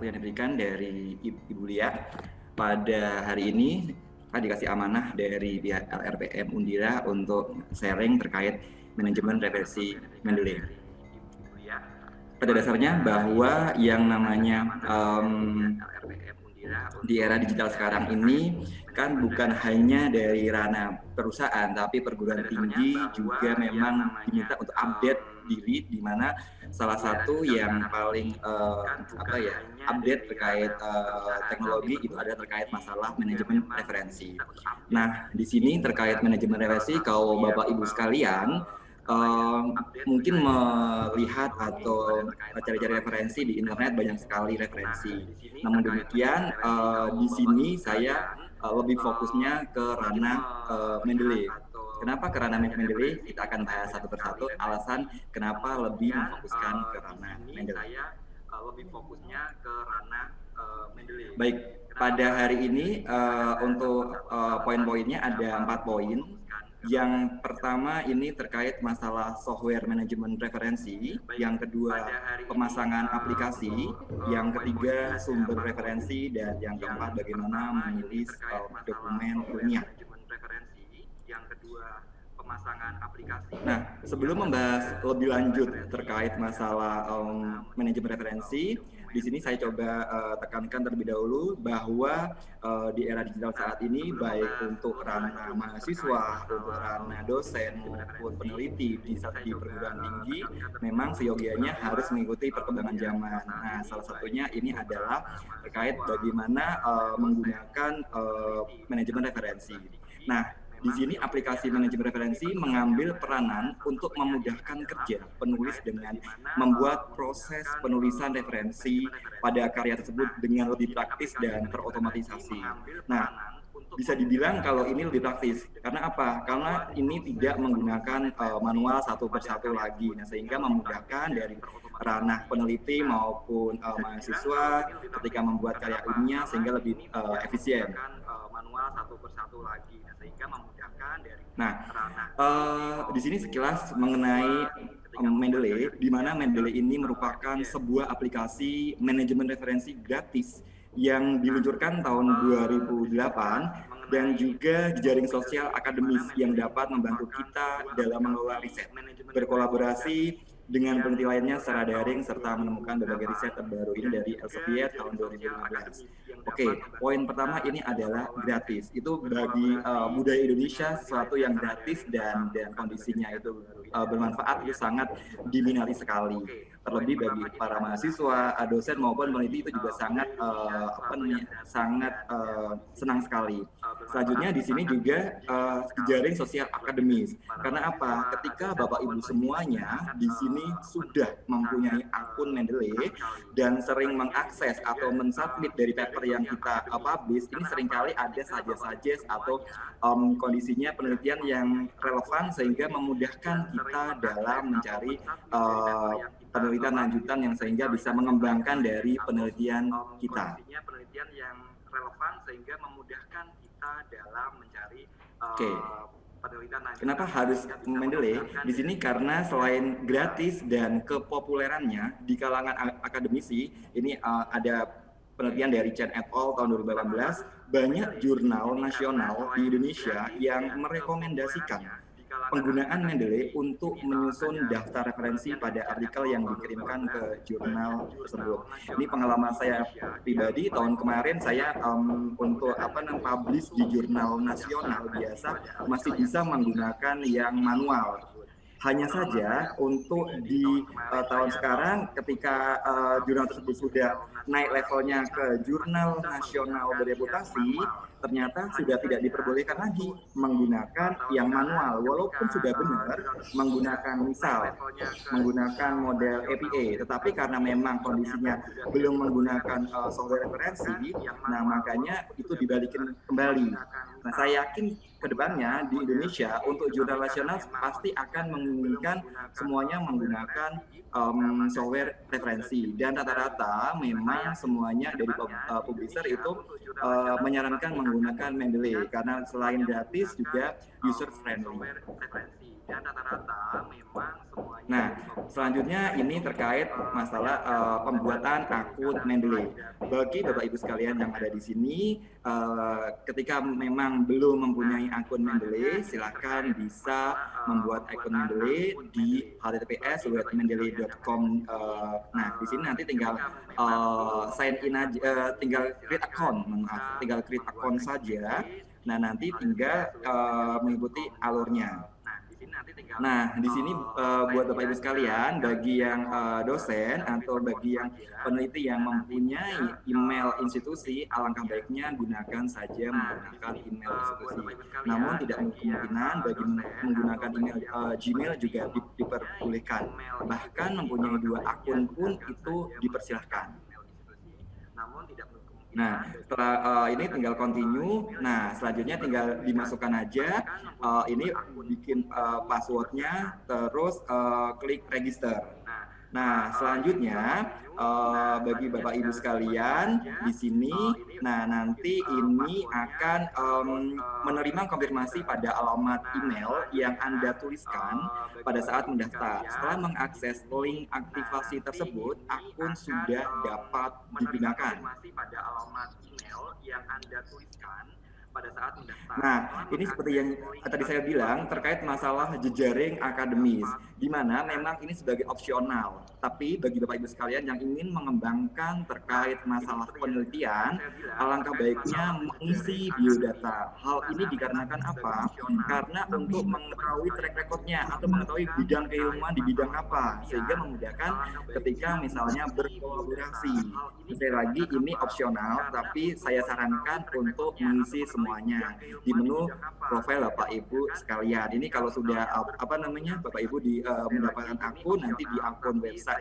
waktu yang diberikan dari Ibu Lia. Pada hari ini, dikasih amanah dari pihak LRPM Undira untuk sharing terkait manajemen referensi Mendeley. Pada dasarnya bahwa yang namanya di era digital sekarang ini kan bukan hanya dari ranah perusahaan, tapi perguruan tinggi juga memang diminta untuk update diri, di mana salah satu yang paling update terkait teknologi itu ada terkait masalah manajemen referensi. Nah, di sini terkait manajemen referensi, kalau Bapak Ibu sekalian mungkin melihat atau cari-cari referensi di internet, banyak sekali referensi. Namun demikian, di sini saya lebih fokusnya ke ranah Mendeley. Kenapa ke ranah Mendeley? Kita akan bahas satu persatu alasan kenapa lebih memfokuskan ke ranah Mendeley. Baik, pada hari ini untuk poin-poinnya ada 4 poin. Yang pertama ini terkait masalah software manajemen referensi, yang kedua pemasangan aplikasi, yang ketiga sumber referensi, dan yang keempat bagaimana menulis dokumen ilmiah. Nah, sebelum membahas lebih lanjut terkait masalah manajemen referensi, di sini saya coba tekankan terlebih dahulu bahwa di era digital saat ini, baik untuk ranah mahasiswa, untuk ranah dosen maupun peneliti di perguruan tinggi, memang seyogianya harus mengikuti perkembangan zaman. Nah, salah satunya ini adalah terkait bagaimana menggunakan manajemen referensi. Nah, di sini aplikasi manajemen referensi mengambil peranan untuk memudahkan kerja penulis dengan membuat proses penulisan referensi pada karya tersebut dengan lebih praktis dan terotomatisasi. Nah, bisa dibilang kalau ini lebih praktis. Karena apa? Karena ini tidak menggunakan manual satu persatu lagi. Nah, sehingga memudahkan dari ranah peneliti maupun mahasiswa ketika membuat karya ilmiah sehingga lebih efisien. Nah, di sini sekilas mengenai Mendeley, di mana Mendeley ini merupakan sebuah aplikasi manajemen referensi gratis yang diluncurkan tahun 2008 dan juga jejaring sosial akademis yang dapat membantu kita dalam mengelola riset, berkolaborasi dengan peneliti lainnya secara daring, serta menemukan berbagai riset terbaru. Ini dari Elsevier tahun 2015. Oke, poin pertama ini adalah gratis. Itu bagi budaya Indonesia sesuatu yang gratis dan kondisinya itu bermanfaat, itu sangat diminati sekali. Terlebih bagi para mahasiswa, dosen maupun peneliti itu juga sangat senang sekali. Selanjutnya di sini juga jejaring sosial akademis. Karena apa? Ketika Bapak Ibu semuanya di sini sudah mempunyai akun Mendeley dan sering mengakses atau mensubmit dari paper yang kita publish, ini seringkali ada suggest atau kondisinya penelitian yang relevan sehingga memudahkan kita dalam mencari penelitian lanjutan yang sehingga bisa mengembangkan dari penelitian kita. Oke. Kenapa harus Mendeley? Di sini karena selain gratis dan kepopulerannya di kalangan akademisi, ini ada penelitian dari Chen et al. Tahun 2018, banyak jurnal nasional di Indonesia yang merekomendasikan penggunaan Mendeley untuk menyusun daftar referensi pada artikel yang dikirimkan ke jurnal tersebut. Ini pengalaman saya pribadi, tahun kemarin saya untuk publish di jurnal nasional biasa masih bisa menggunakan yang manual. Hanya saja untuk di tahun sekarang ketika jurnal tersebut sudah naik levelnya ke jurnal nasional bereputasi, ternyata sudah tidak diperbolehkan lagi menggunakan yang manual, walaupun sudah benar menggunakan menggunakan model APA, tetapi karena memang kondisinya belum menggunakan software referensi, nah makanya itu dibalikin kembali. Nah, saya yakin kedepannya di Indonesia untuk jurnal nasional pasti akan menginginkan semuanya menggunakan software preferensi, dan rata-rata memang semuanya dari publisher itu menyarankan menggunakan Mendeley karena selain gratis juga user friendly. Nah, selanjutnya ini terkait masalah pembuatan akun Mendeley. Bagi Bapak Ibu sekalian yang ada di sini, ketika memang belum mempunyai akun Mendeley, silakan bisa membuat akun Mendeley di https://mendeley.com. Nah, di sini nanti tinggal sign in aja, tinggal create account, tinggal create account saja. Nah, nanti tinggal mengikuti alurnya. Nah, di sini buat Bapak Ibu sekalian, bagi yang dosen atau bagi yang peneliti yang mempunyai email institusi, alangkah baiknya gunakan saja menggunakan email institusi. Namun tidak kemungkinan bagi menggunakan email Gmail juga diperbolehkan. Bahkan mempunyai 2 akun pun itu dipersilahkan. Nah, setelah ini tinggal continue. Nah, selanjutnya tinggal dimasukkan aja. Ini bikin passwordnya, terus klik register. Nah, selanjutnya bagi Bapak Ibu sekalian di sini, nah nanti ini akan menerima konfirmasi pada alamat email yang Anda tuliskan pada saat mendaftar. Setelah mengakses link aktivasi tersebut, akun sudah dapat digunakan. Nah, ini seperti yang tadi saya bilang terkait masalah jejaring akademis, di mana memang ini sebagai opsional. Tapi bagi Bapak Ibu sekalian yang ingin mengembangkan terkait masalah penelitian, alangkah baiknya mengisi biodata. Hal ini dikarenakan apa? Karena untuk mengetahui track record-nya atau mengetahui bidang keilmuan di bidang apa, sehingga memudahkan ketika misalnya berkolaborasi. Sekali lagi ini opsional, tapi saya sarankan untuk mengisi semuanya di menu profil Bapak Ibu sekalian. Ini kalau sudah Bapak Ibu mendapatkan akun, nanti di akun website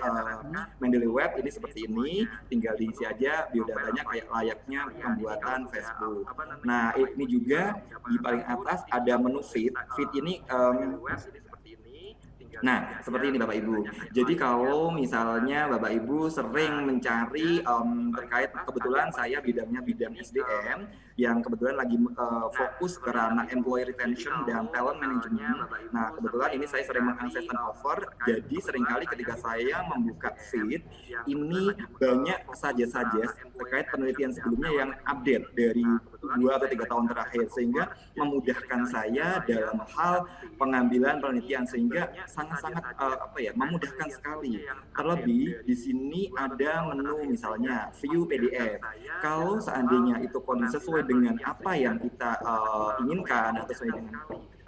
Mendeley Web ini seperti ini, tinggal diisi aja biodatanya kayak layaknya pembuatan Facebook. Nah, ini juga di paling atas ada menu feed. Feed ini nah, seperti ini Bapak Ibu. Jadi kalau misalnya Bapak Ibu sering mencari terkait, kebetulan saya bidangnya bidang SDM, yang kebetulan lagi fokus ke ranah employee retention dan talent management. Nah, kebetulan ini saya sering mengakses turnover, jadi seringkali ketika saya membuka feed, ini banyak saja terkait penelitian sebelumnya yang update dari 2 atau 3 tahun terakhir, sehingga memudahkan saya dalam hal pengambilan penelitian, sehingga sangat-sangat memudahkan sekali. Terlebih di sini ada menu misalnya view PDF. Kalau seandainya itu sesuai dengan apa yang kita inginkan atau sesuai dengan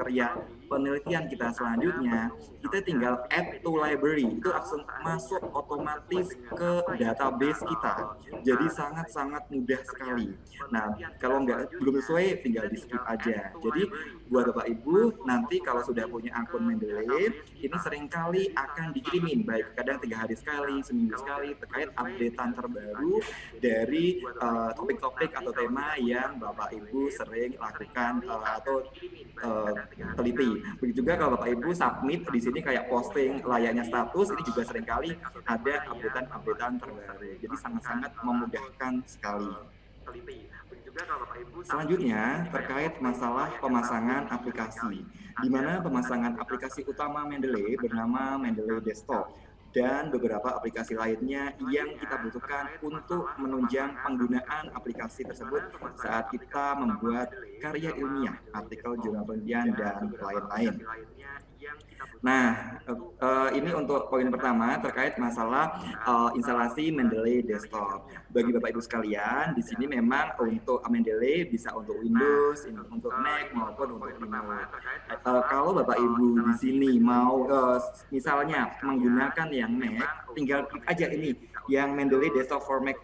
kriteria penelitian kita selanjutnya, kita tinggal add to library, itu langsung masuk otomatis ke database kita. Jadi sangat-sangat mudah sekali. Nah, kalau belum sesuai tinggal di skip aja. Jadi buat Bapak Ibu, nanti kalau sudah punya akun Mendeley, ini seringkali akan dikirimin, baik kadang 3 hari sekali, seminggu sekali, terkait updatean terbaru dari topik-topik atau tema yang Bapak Ibu sering lakukan atau teliti. Begitu juga kalau Bapak Ibu submit di sini kayak posting layaknya status, ini juga seringkali ada updatean terbaru. Jadi sangat-sangat memudahkan sekali. Selanjutnya terkait masalah pemasangan aplikasi, di mana pemasangan aplikasi utama Mendeley bernama Mendeley Desktop dan beberapa aplikasi lainnya yang kita butuhkan untuk menunjang penggunaan aplikasi tersebut saat kita membuat karya ilmiah, artikel jurnal penelitian, dan lain-lain. Nah, ini untuk poin pertama terkait masalah instalasi Mendeley Desktop. Bagi Bapak Ibu sekalian, di sini memang untuk Mendeley bisa untuk Windows, untuk Mac maupun untuk Linux. Kalau Bapak Ibu di sini mau misalnya menggunakan yang Mac, tinggal klik aja ini yang Mendeley Desktop for Mac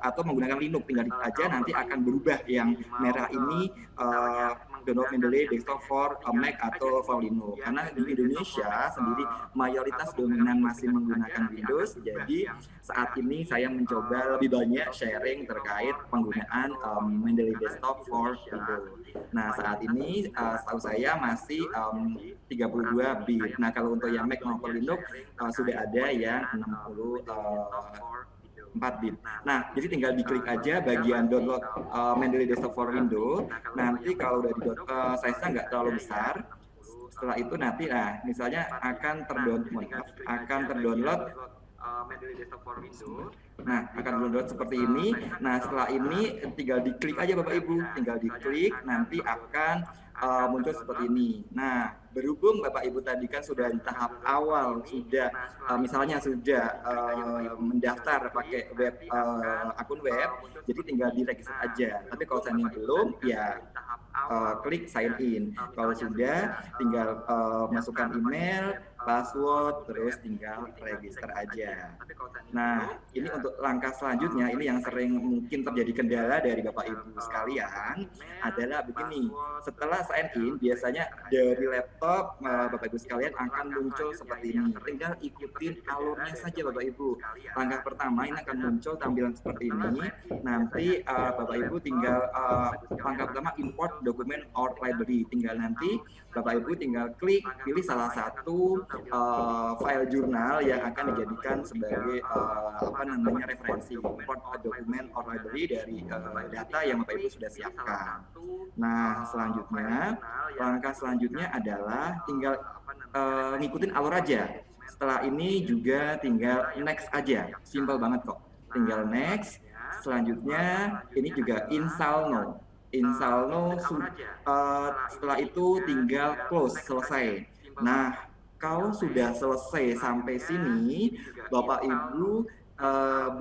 atau menggunakan Linux, tinggal diklik aja nanti akan berubah yang merah ini download Mendeley desktop for Mac atau for Linux. Karena di Indonesia sendiri mayoritas dominan masih menggunakan Windows, jadi saat ini saya mencoba lebih banyak sharing terkait penggunaan Mendeley desktop for Windows. Nah, saat ini setahu saya masih 32 bit. Nah, kalau untuk yang Mac maupun Linux sudah ada yang 4 bit. Nah, jadi tinggal diklik aja bagian download Mendeley Desktop for Windows. Nanti kalau udah di size-nya nggak terlalu besar, setelah itu nanti, nah misalnya akan terdownload Mendeley Desktop for Windows. Nah, akan download seperti ini. Nah, setelah ini tinggal diklik aja Bapak Ibu, tinggal diklik nanti akan muncul seperti ini. Nah, berhubung Bapak Ibu tadi kan sudah di tahap awal, sudah misalnya sudah mendaftar pakai web akun web, jadi tinggal diregister aja. Tapi kalau seandainya belum, ya klik sign in. Kalau sudah, tinggal masukkan email, password, terus tinggal register aja. Nah, ini untuk langkah selanjutnya, ini yang sering mungkin terjadi kendala dari Bapak Ibu sekalian adalah begini. Setelah sign in, biasanya dari laptop Bapak Ibu sekalian akan muncul seperti ini. Tinggal ikutin alurnya saja Bapak Ibu. Langkah pertama ini akan muncul tampilan seperti ini. Nanti Bapak Ibu tinggal langkah pertama import dokumen or library. Tinggal nanti Bapak Ibu tinggal klik pilih salah satu file jurnal yang akan dijadikan sebagai referensi import dokumen or library dari data yang Bapak Ibu sudah siapkan. Nah, langkah selanjutnya adalah tinggal ngikutin alur aja. Setelah ini juga tinggal next aja, simple banget kok. Tinggal next. Selanjutnya ini juga install now. Setelah itu tinggal close, selesai. Nah, kalau sudah selesai sampai sini, Bapak Ibu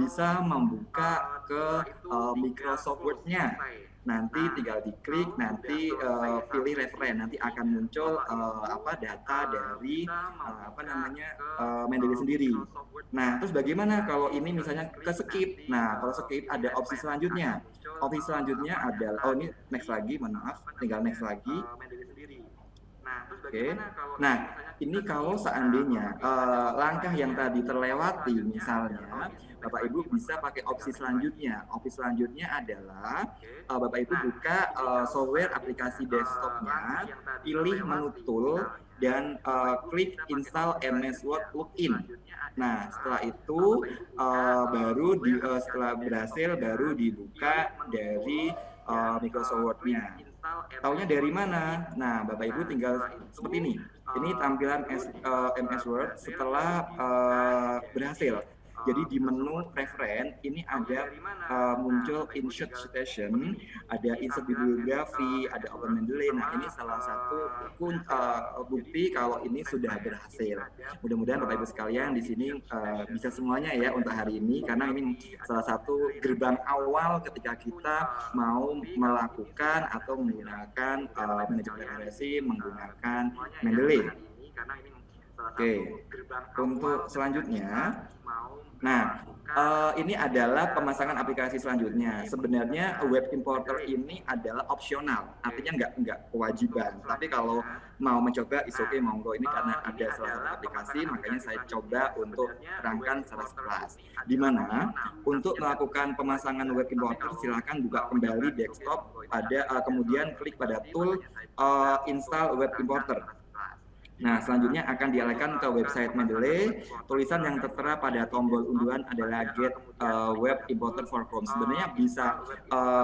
bisa membuka ke Microsoft Word-nya. Nanti tinggal diklik, nanti pilih referen, nanti akan muncul data dari Mendeley sendiri. Nah, terus bagaimana kalau ini misalnya ke skip? Nah, kalau skip ada opsi selanjutnya. Opsi selanjutnya adalah, ini next lagi, mohon maaf, tinggal next lagi. Oke. Nah, ini kalau seandainya langkah yang tadi terlewati, misalnya Bapak Ibu bisa pakai opsi selanjutnya. Opsi selanjutnya adalah Bapak Ibu buka software aplikasi desktopnya, pilih menu tool dan klik install MS Word Plugin. Nah, setelah itu setelah berhasil baru dibuka dari Microsoft Word-nya. Taunya dari mana? Nah, Bapak Ibu tinggal seperti ini. Ini tampilan MS Word setelah berhasil. Jadi di menu referen ini ada muncul insert citation, ada insert bibliografi, ada open Mendeley. Nah, ini salah satu bukti kalau ini sudah berhasil. Mudah-mudahan Bapak Ibu sekalian di sini bisa semuanya ya untuk hari ini, karena ini salah satu gerbang awal ketika kita mau melakukan atau menggunakan manajemen referensi menggunakan Mendeley. Oke, untuk selanjutnya, nah ini adalah pemasangan aplikasi selanjutnya. Sebenarnya web importer ini adalah opsional, artinya nggak kewajiban. Tapi kalau mau mencoba, is okay, monggo. Ini karena ada salah satu aplikasi, makanya saya coba untuk terangkan secara sekelas. Di mana untuk melakukan pemasangan web importer, silakan buka kembali desktop, kemudian klik pada tool install web importer. Nah, selanjutnya akan dialihkan ke website Mendeley. Tulisan yang tertera pada tombol unduhan adalah Get Web Importer for Chrome. Sebenarnya bisa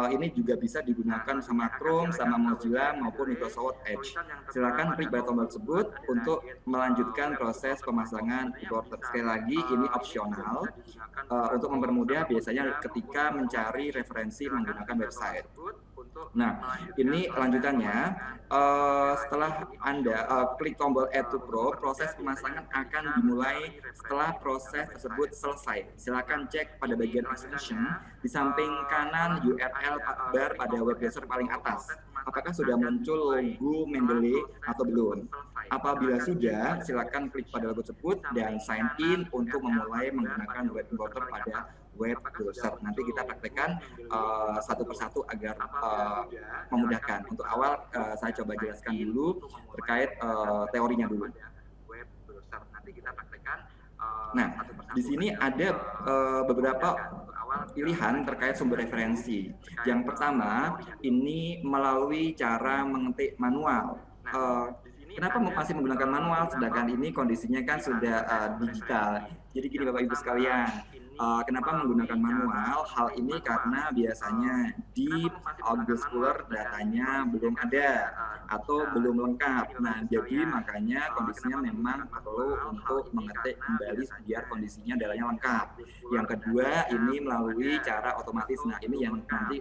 ini juga bisa digunakan sama Chrome, sama Mozilla maupun Microsoft Edge. Silakan klik pada tombol tersebut untuk melanjutkan proses pemasangan importer. Sekali lagi, ini opsional untuk mempermudah biasanya ketika mencari referensi menggunakan website. Nah, ini lanjutannya. Setelah Anda klik tombol Add to Pro, proses pemasangan akan dimulai setelah proses tersebut selesai. Silakan cek pada bagian extension di samping kanan URL bar pada web browser paling atas. Apakah sudah muncul logo Mendeley atau belum? Apabila sudah, silakan klik pada logo tersebut dan sign in untuk memulai menggunakan web importer pada web browser. Nanti kita praktekkan satu persatu agar memudahkan. Untuk awal saya coba jelaskan dulu terkait teorinya dulu. Nah, di sini ada beberapa pilihan terkait sumber referensi. Yang pertama, ini melalui cara mengetik manual. Kenapa masih menggunakan manual, sedangkan ini kondisinya kan sudah digital. Jadi gini Bapak Ibu sekalian, kenapa menggunakan manual? Hal ini karena biasanya di Google Scholar datanya belum ada atau belum lengkap. Nah, jadi makanya kondisinya memang perlu untuk mengetik kembali biar kondisinya datanya lengkap. Yang kedua, ini melalui cara otomatis. Nah, ini yang nanti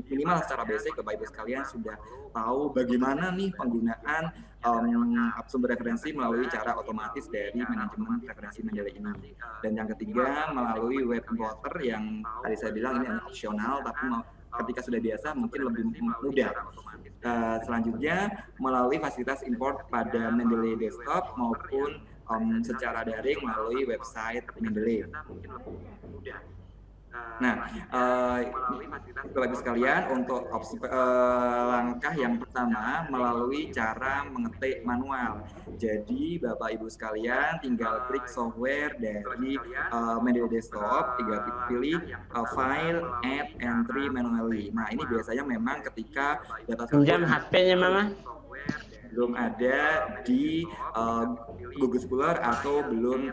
minimal secara basic Bapak Ibu sekalian sudah tahu bagaimana nih penggunaan sumber referensi melalui cara otomatis dari manajemen referensi Mendeley ini. Dan yang ketiga, melalui web importer yang tadi saya bilang ini opsional, tapi ketika sudah biasa mungkin lebih mudah. Selanjutnya, melalui fasilitas import pada Mendeley Desktop maupun secara daring melalui website Mendeley. Nah, Bapak Ibu sekalian, untuk opsi langkah yang pertama melalui cara mengetik manual. Jadi Bapak Ibu sekalian tinggal klik software dari Mendeley Desktop, tinggal pilih file, add, entry manually. Nah, ini biasanya memang ketika data pinjam HP-nya Mama belum ada di Google Scholar atau belum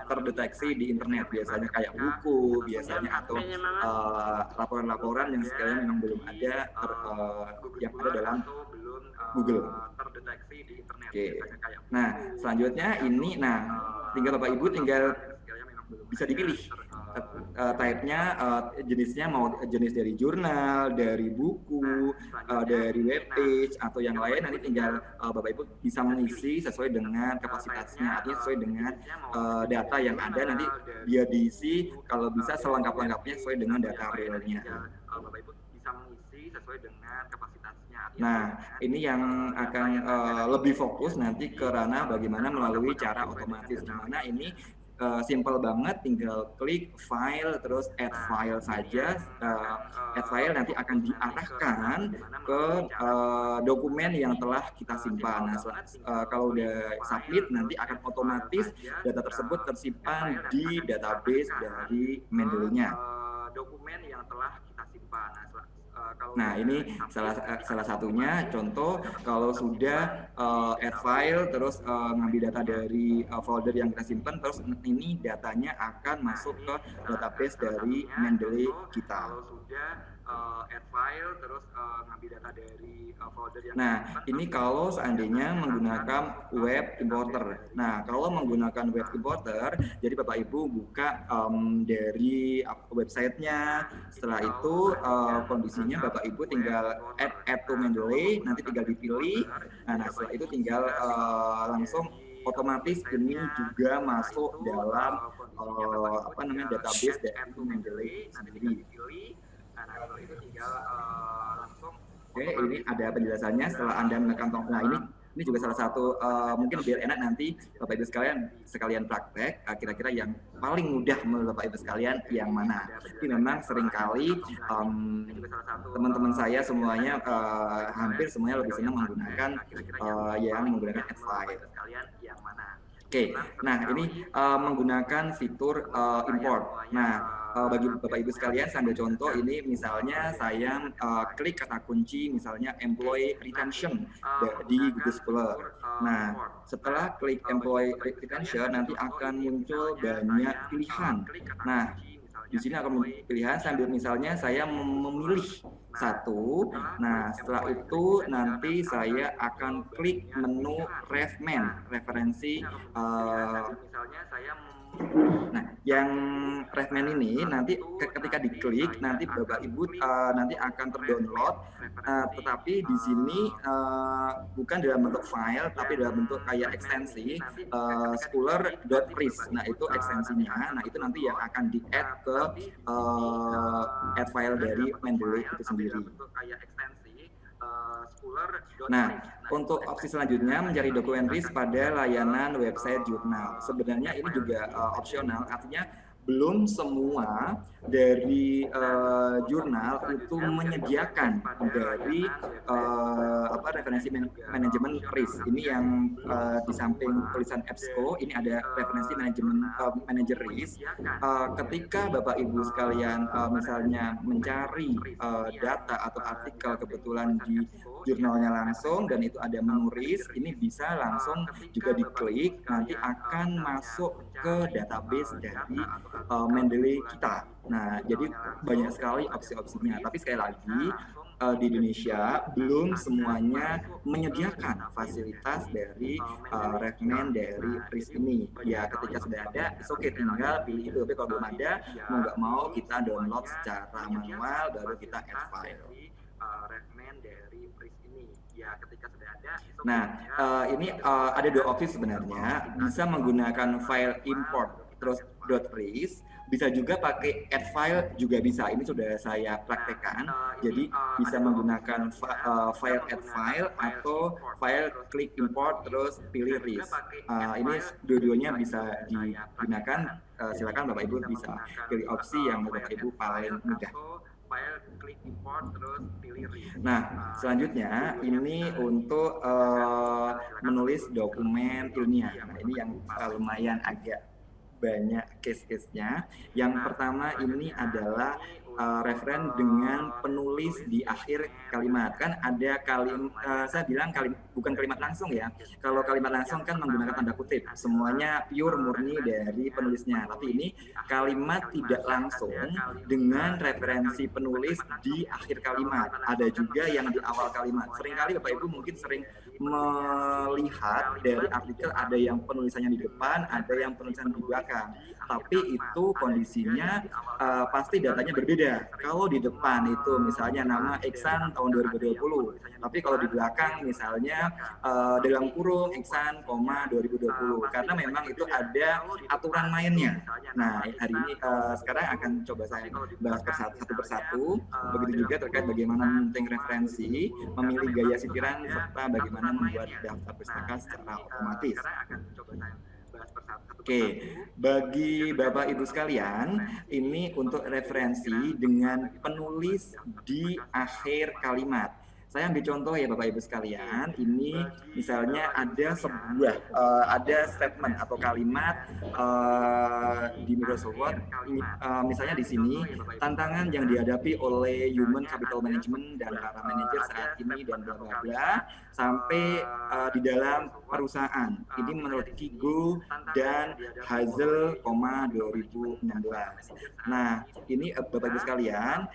terdeteksi di internet, biasanya kayak buku biasanya atau laporan-laporan yang sekalian memang belum ada yang ada dalam Google. Oke. Nah, selanjutnya ini, tinggal Bapak Ibu tinggal bisa dipilih type-nya, jenisnya mau jenis dari jurnal, dari buku, dari webpage atau yang lain. Nanti tinggal Bapak Ibu bisa mengisi sesuai dengan kapasitasnya, artinya sesuai dengan data yang ada, nanti dia diisi kalau bisa selengkap-lengkapnya sesuai dengan data realnya. Nah, ini yang akan lebih fokus nanti ke ranah bagaimana melalui cara otomatis, di mana ini simple banget, tinggal klik file terus add file saja. Add file nanti akan diarahkan ke dokumen yang telah kita simpan. Nah, kalau udah submit nanti akan otomatis data tersebut tersimpan di database dari Mendeley-nya. Dokumen yang telah kita simpan. Nah, ini salah satunya contoh kalau sudah add file terus ngambil data dari folder yang kita simpan, terus ini datanya akan masuk ke database dari Mendeley kita. Add file terus ngambil data dari folder yang ini kalau seandainya menggunakan web importer. Nah, kalau menggunakan web importer, jadi Bapak Ibu buka dari websitenya. Setelah itu kondisinya Bapak Ibu tinggal add to Mendeley, nanti tinggal dipilih. Nah, setelah itu tinggal langsung otomatis ini juga masuk dalam database dari Mendeley sendiri. Oke, ini ada penjelasannya setelah Anda menekan tombol. Nah, ini juga salah satu mungkin biar enak nanti Bapak Ibu sekalian praktek, kira-kira yang paling mudah menurut Bapak Ibu sekalian yang mana. Tapi memang seringkali teman-teman saya semuanya hampir semuanya lebih senang menggunakan yang menggunakan add file. Oke, nah ini menggunakan fitur import. Nah, bagi Bapak Ibu sekalian, saya ambil contoh ini, misalnya saya klik kata kunci misalnya employee retention di Google Scholar. Nah, setelah klik employee retention nanti akan muncul banyak pilihan. Nah, di sini akan pilihan sambil misalnya saya memilih satu. Nah, setelah itu nanti saya akan klik menu referensi. Nah, yang refman ini nanti ketika diklik nanti Bapak Ibu nanti akan terdownload, tetapi di sini bukan dalam bentuk file tapi dalam bentuk kayak ekstensi scholar.pris. Nah, itu ekstensinya. Nah, itu nanti yang akan di-add ke add file dari Mendeley itu sendiri. Nah, untuk opsi selanjutnya mencari dokumen RIS pada layanan website jurnal. Sebenarnya ini juga opsional, artinya belum semua dari jurnal itu menyediakan dari referensi manajemen risk. Ini yang di samping tulisan EBSCO, ini ada referensi manajemen manager risk. Ketika Bapak Ibu sekalian misalnya mencari data atau artikel kebetulan di jurnalnya langsung dan itu ada menu risk, ini bisa langsung juga diklik, nanti akan masuk ke database dari Mendeley kita. Nah, jadi banyak sekali opsi-opsinya. Tapi sekali lagi, di Indonesia belum semuanya menyediakan fasilitas dari referensi dari RIS ini. Ya, ketika sudah ada, oke, tinggal pilih itu. Tapi kalau belum ada, mau nggak mau kita download secara manual, baru kita add file. Nah, ini ada dua opsi sebenarnya. Bisa menggunakan file import terus .ris, bisa juga pakai add file juga bisa. Ini sudah saya praktekkan. Jadi bisa menggunakan file add file atau file klik import terus pilih ris. Ini dua-duanya bisa digunakan. Silakan Bapak Ibu bisa pilih opsi yang Bapak Ibu paling mudah. Nah, selanjutnya ini untuk menulis dokumen ilmiah. Nah, ini yang lumayan agak banyak case-case-nya. Yang pertama ini adalah referen dengan penulis di akhir kalimat. Kan ada saya bilang bukan kalimat langsung ya. Kalau kalimat langsung kan menggunakan tanda kutip. Semuanya pure murni dari penulisnya. Tapi ini kalimat tidak langsung dengan referensi penulis di akhir kalimat. Ada juga yang di awal kalimat. Seringkali Bapak Ibu mungkin sering melihat dari artikel ada yang penulisannya di depan, ada yang penulisan di belakang. Tapi itu kondisinya pasti datanya berbeda. Kalau di depan itu misalnya nama Iksan tahun 2020, tapi kalau di belakang misalnya dalam kurung Iksan, 2020. Karena memang itu ada aturan mainnya. Nah, hari ini sekarang akan coba saya bahas satu persatu. Begitu juga terkait bagaimana mementing referensi, memilih gaya sitiran, serta bagaimana membuat daftar pustaka secara otomatis. Oke, bagi Bapak Ibu sekalian, ini untuk referensi dengan penulis di akhir kalimat. Saya ambil contoh ya Bapak Ibu sekalian, ini misalnya ada sebuah ada statement atau kalimat di Microsoft Word, misalnya di sini tantangan yang dihadapi oleh human capital management dan para manajer saat ini dan bla bla bla sampai di dalam perusahaan. Ini menurut Kigo dan Hazel, 2016. Nah, ini Bapak Ibu sekalian,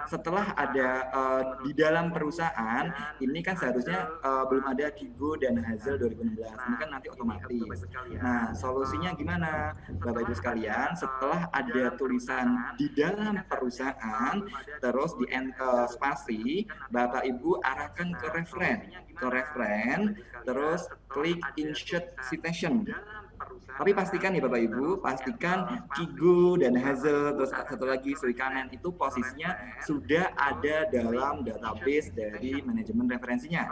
setelah ada di dalam perusahaan, ini kan seharusnya belum ada Kigo dan Hazel 2016. Ini kan nanti otomatis. Nah, solusinya gimana? Bapak Ibu sekalian, setelah ada tulisan di dalam perusahaan, terus di spasi, Bapak Ibu arahkan ke referen, terus klik insert citation. Tapi pastikan ya Bapak Ibu, pastikan Kigo dan Hazel, terus satu lagi Suikanen itu posisinya sudah ada dalam database dari manajemen referensinya.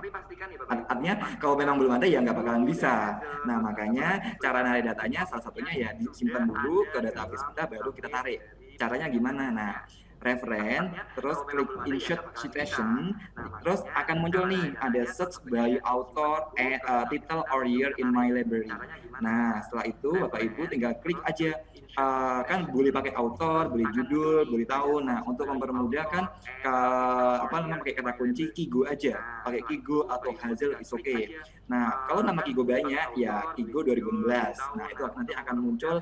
Artinya kalau memang belum ada ya nggak bakalan bisa. Nah, makanya cara narik datanya salah satunya ya disimpan dulu ke database kita, baru kita tarik. Caranya gimana? Nah, referen, terus klik insert citation, terus akan muncul nih ada search by author, title or year in my library. Nah, setelah itu Bapak Ibu tinggal klik aja. Kan boleh pakai author, boleh judul, boleh tahun. Nah, untuk mempermudah kan pakai kata kunci Kigo aja. Pakai Kigo atau Hazel is okay. Nah, kalau nama Kigo banyak ya Kigo 2016. Nah, itu nanti akan muncul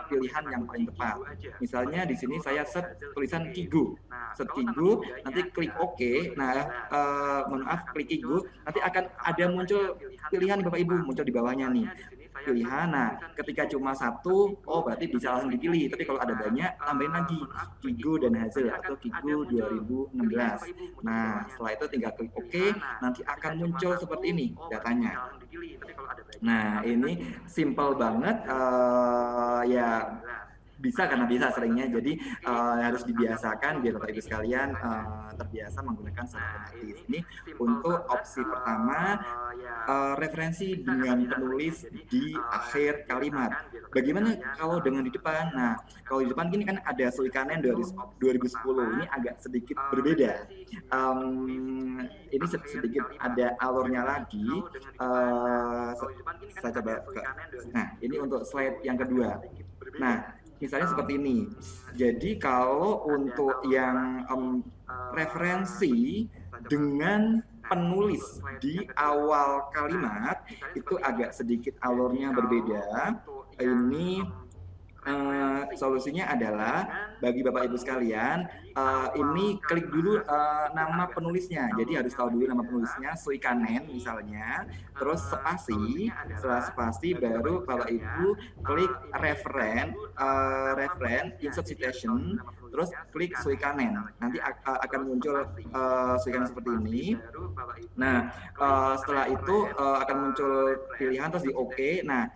pilihan yang paling tepat. Misalnya di sini saya set tulisan Kigo. Set Kigo, nanti klik OK. Nah, klik Kigo, nanti akan ada muncul pilihan Bapak Ibu, muncul di bawahnya nih. Pilihan. Nah, ketika cuma satu, berarti bisa langsung dipilih. Tapi kalau ada banyak, tambahin lagi Kigo dan Hazel atau Kigo 2016. Nah, setelah itu tinggal klik OK, nanti akan muncul seperti ini datanya. Nah, ini simple banget ya. Bisa karena bisa seringnya, jadi harus dibiasakan biar Bapak Ibu sekalian terbiasa menggunakan secara otomatis. Ini untuk opsi pertama, referensi dengan penulis di akhir kalimat. Bagaimana kalau dengan di depan? Nah, kalau di depan gini kan ada Suikanen 2010, ini agak sedikit berbeda. Ini sedikit ada alurnya lagi. Saya coba nah, ini untuk slide yang kedua. Nah, misalnya seperti ini. Jadi kalau untuk yang referensi dengan penulis di awal kalimat itu agak sedikit alurnya berbeda. Ini solusinya adalah bagi Bapak Ibu sekalian, ini klik dulu nama penulisnya. Jadi harus tahu dulu nama penulisnya, Suikanen misalnya, terus spasi, setelah spasi baru Bapak Ibu klik referen, insert citation, terus klik Suikanen. Nanti akan muncul Suikanen seperti ini. Nah, setelah itu akan muncul pilihan terus di OK. Nah,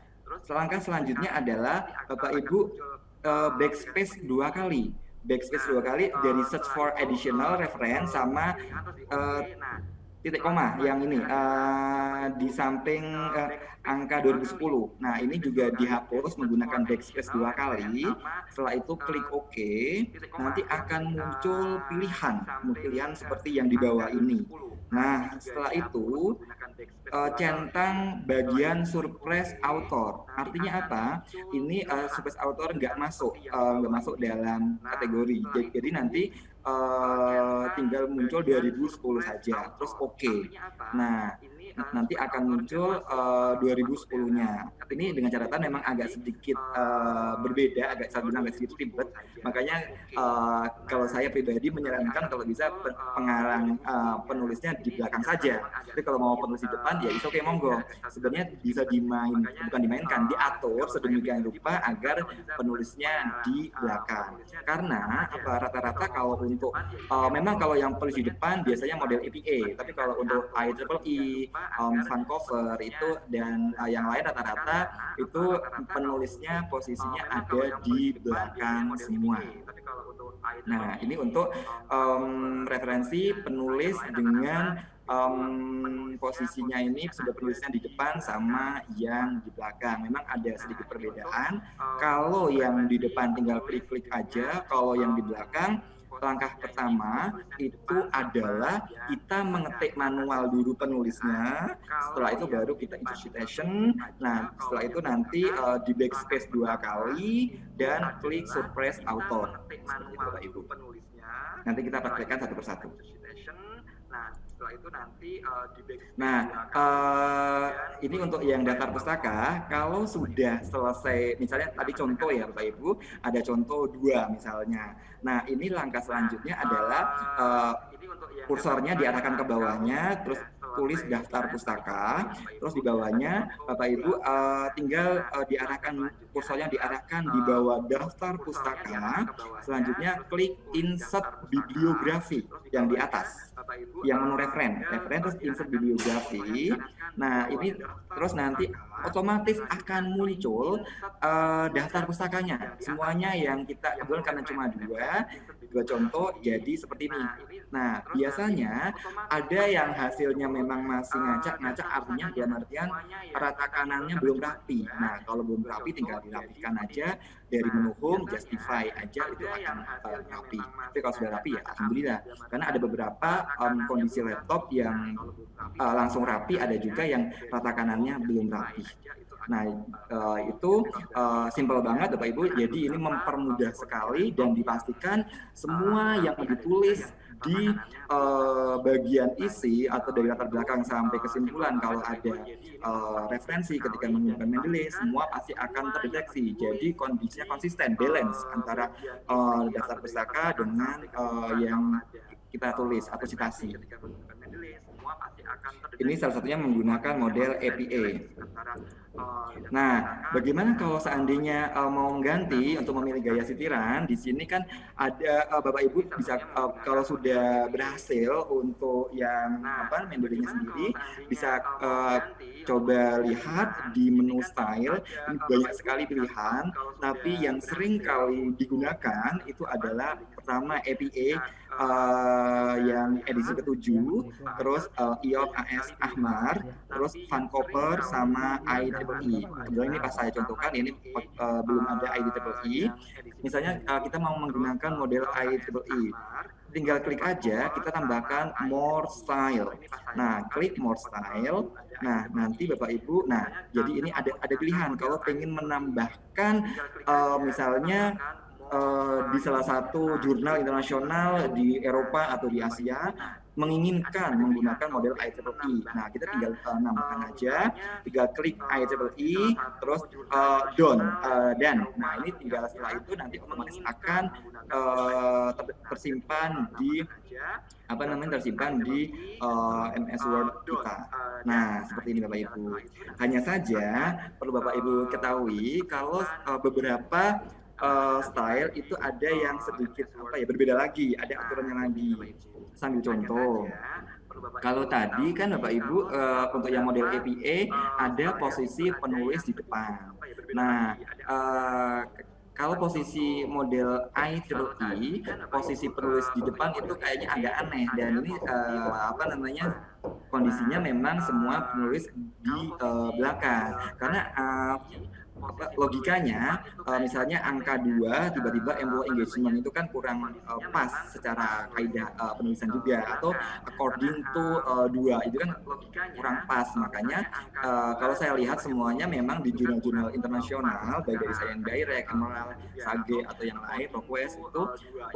langkah selanjutnya adalah Bapak Ibu backspace 2 kali. Backspace 2 kali dari search for additional reference sama titik koma yang ini di samping angka 2010. Nah, ini juga dihapus menggunakan backspace 2 kali. Setelah itu klik OK, nanti akan muncul pilihan seperti yang di bawah ini. Nah, setelah itu centang bagian surprise author. Artinya apa? Ini surprise author nggak masuk dalam kategori. Jadi nanti tinggal muncul 2010 saja, terus OK. Nah, nanti akan muncul 2010-nya. Ini dengan catatan memang agak sedikit berbeda, agak sedikit ribet. Makanya kalau saya pribadi menyarankan kalau bisa pengarang penulisnya di belakang saja. Tapi kalau mau penulis di depan ya oke, monggo. Sebenarnya bisa bukan dimainkan, diatur sedemikian rupa agar penulisnya di belakang. Karena rata-rata kalau untuk memang kalau yang penulis di depan biasanya model APA, tapi kalau untuk IEEE, Vancouver itu dan yang lain rata-rata itu penulisnya posisinya ada di belakang semua. Nah, ini untuk referensi penulis dengan posisinya ini sudah penulisnya di depan sama yang di belakang. Memang ada sedikit perbedaan. Kalau yang di depan tinggal klik-klik aja, kalau yang di belakang langkah pertama itu adalah kita mengetik manual dulu penulisnya, setelah itu baru kita insert citation. Nah, setelah itu nanti di backspace 2 kali dan klik surprise author. Seperti itu Bapak Ibu. Nanti kita praktekkan satu persatu. Nah, setelah itu nanti ini untuk yang daftar pustaka, kalau sudah selesai, misalnya tadi contoh ya Bapak Ibu, ada contoh 2 misalnya. Nah, ini langkah selanjutnya adalah kursornya diarahkan ke bawahnya, terus tulis daftar pustaka, terus di bawahnya Bapak Ibu tinggal kursornya diarahkan di bawah daftar pustaka, selanjutnya klik insert bibliografi yang di atas, yang menu referen terus insert bibliografi. Nah, ini terus nanti otomatis akan muncul daftar pustakanya, semuanya yang kita kebetulan karena cuma dua contoh jadi seperti ini. Nah, biasanya ada yang hasilnya memang masih ngacak artinya dalam artian rata kanannya belum rapi. Nah, kalau belum rapi tinggal dirapikan aja dari menu home, justify aja itu akan rapi. Tapi kalau sudah rapi ya alhamdulillah. Karena ada beberapa kondisi laptop yang langsung rapi, ada juga yang rata kanannya belum rapi. Nah, itu simpel banget Bapak Ibu. Jadi ini mempermudah sekali dan dipastikan semua yang ditulis di bagian isi atau dari latar belakang sampai kesimpulan kalau ada referensi ketika menggunakan Mendeley, semua pasti akan terdeteksi. Jadi kondisinya konsisten, balance antara daftar pustaka dengan yang kita tulis atau citasi. Ini salah satunya menggunakan model APA. Nah, bagaimana kalau seandainya mau mengganti untuk memilih gaya sitiran? Di sini kan ada Bapak Ibu bisa kalau sudah berhasil untuk yang apa Mendeley-nya sendiri bisa coba lihat di menu style. Ini banyak sekali pilihan, tapi yang sering kali digunakan itu adalah pertama APA yang edisi ke-7, terus IOT AS Ahmar, terus Vancouver sama IEEE. Kebetulan ini pas saya contohkan ini belum ada IEEE. Misalnya kita mau menggunakan model IEEE, tinggal klik aja kita tambahkan more style. Nah, klik more style. Nah, nanti Bapak Ibu, nah jadi ini ada pilihan kalau pengen menambahkan misalnya di salah satu jurnal internasional di Eropa atau di Asia menginginkan menggunakan model IEEE. Nah, kita tinggal nambahkan aja, tinggal klik IEEE, terus dan. Nah, ini tinggal setelah itu nanti otomatis akan tersimpan di apa namanya tersimpan di MS Word kita. Nah, seperti ini Bapak Ibu. Hanya saja perlu Bapak Ibu ketahui kalau beberapa style itu ada yang sedikit apa ya berbeda lagi, ada aturannya lagi. Sambil contoh, kalau tadi kan Bapak Ibu untuk yang model APA ada posisi penulis di depan. Nah, kalau posisi model IEEE, posisi penulis di depan itu kayaknya agak aneh dan ini apa namanya kondisinya memang semua penulis di belakang karena logikanya misalnya angka 2 tiba-tiba employee engagement itu kan kurang pas secara kaidah penulisan juga atau according to 2 itu kan kurang pas makanya kalau saya lihat semuanya memang di jurnal-jurnal internasional baik dari Science Direct, Emerald, Sage atau yang lain, ProQuest itu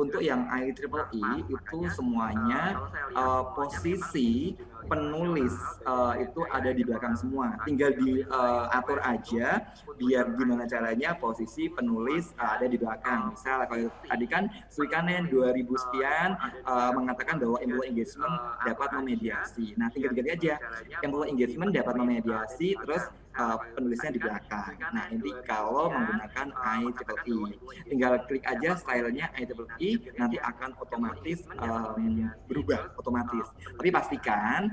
untuk yang IEEE itu semuanya posisi penulis itu ada di belakang semua tinggal diatur aja biar gimana caranya posisi penulis ada di belakang. Misal kalau tadi kan Suikanen 2000 sekian mengatakan bahwa employee engagement dapat memediasi. Nah, tinggal diganti aja. Employee engagement dapat memediasi terus penulisnya di belakang. Nah, ini kalau menggunakan IEEE. Tinggal klik aja stylenya IEEE nanti akan otomatis berubah otomatis. Tapi pastikan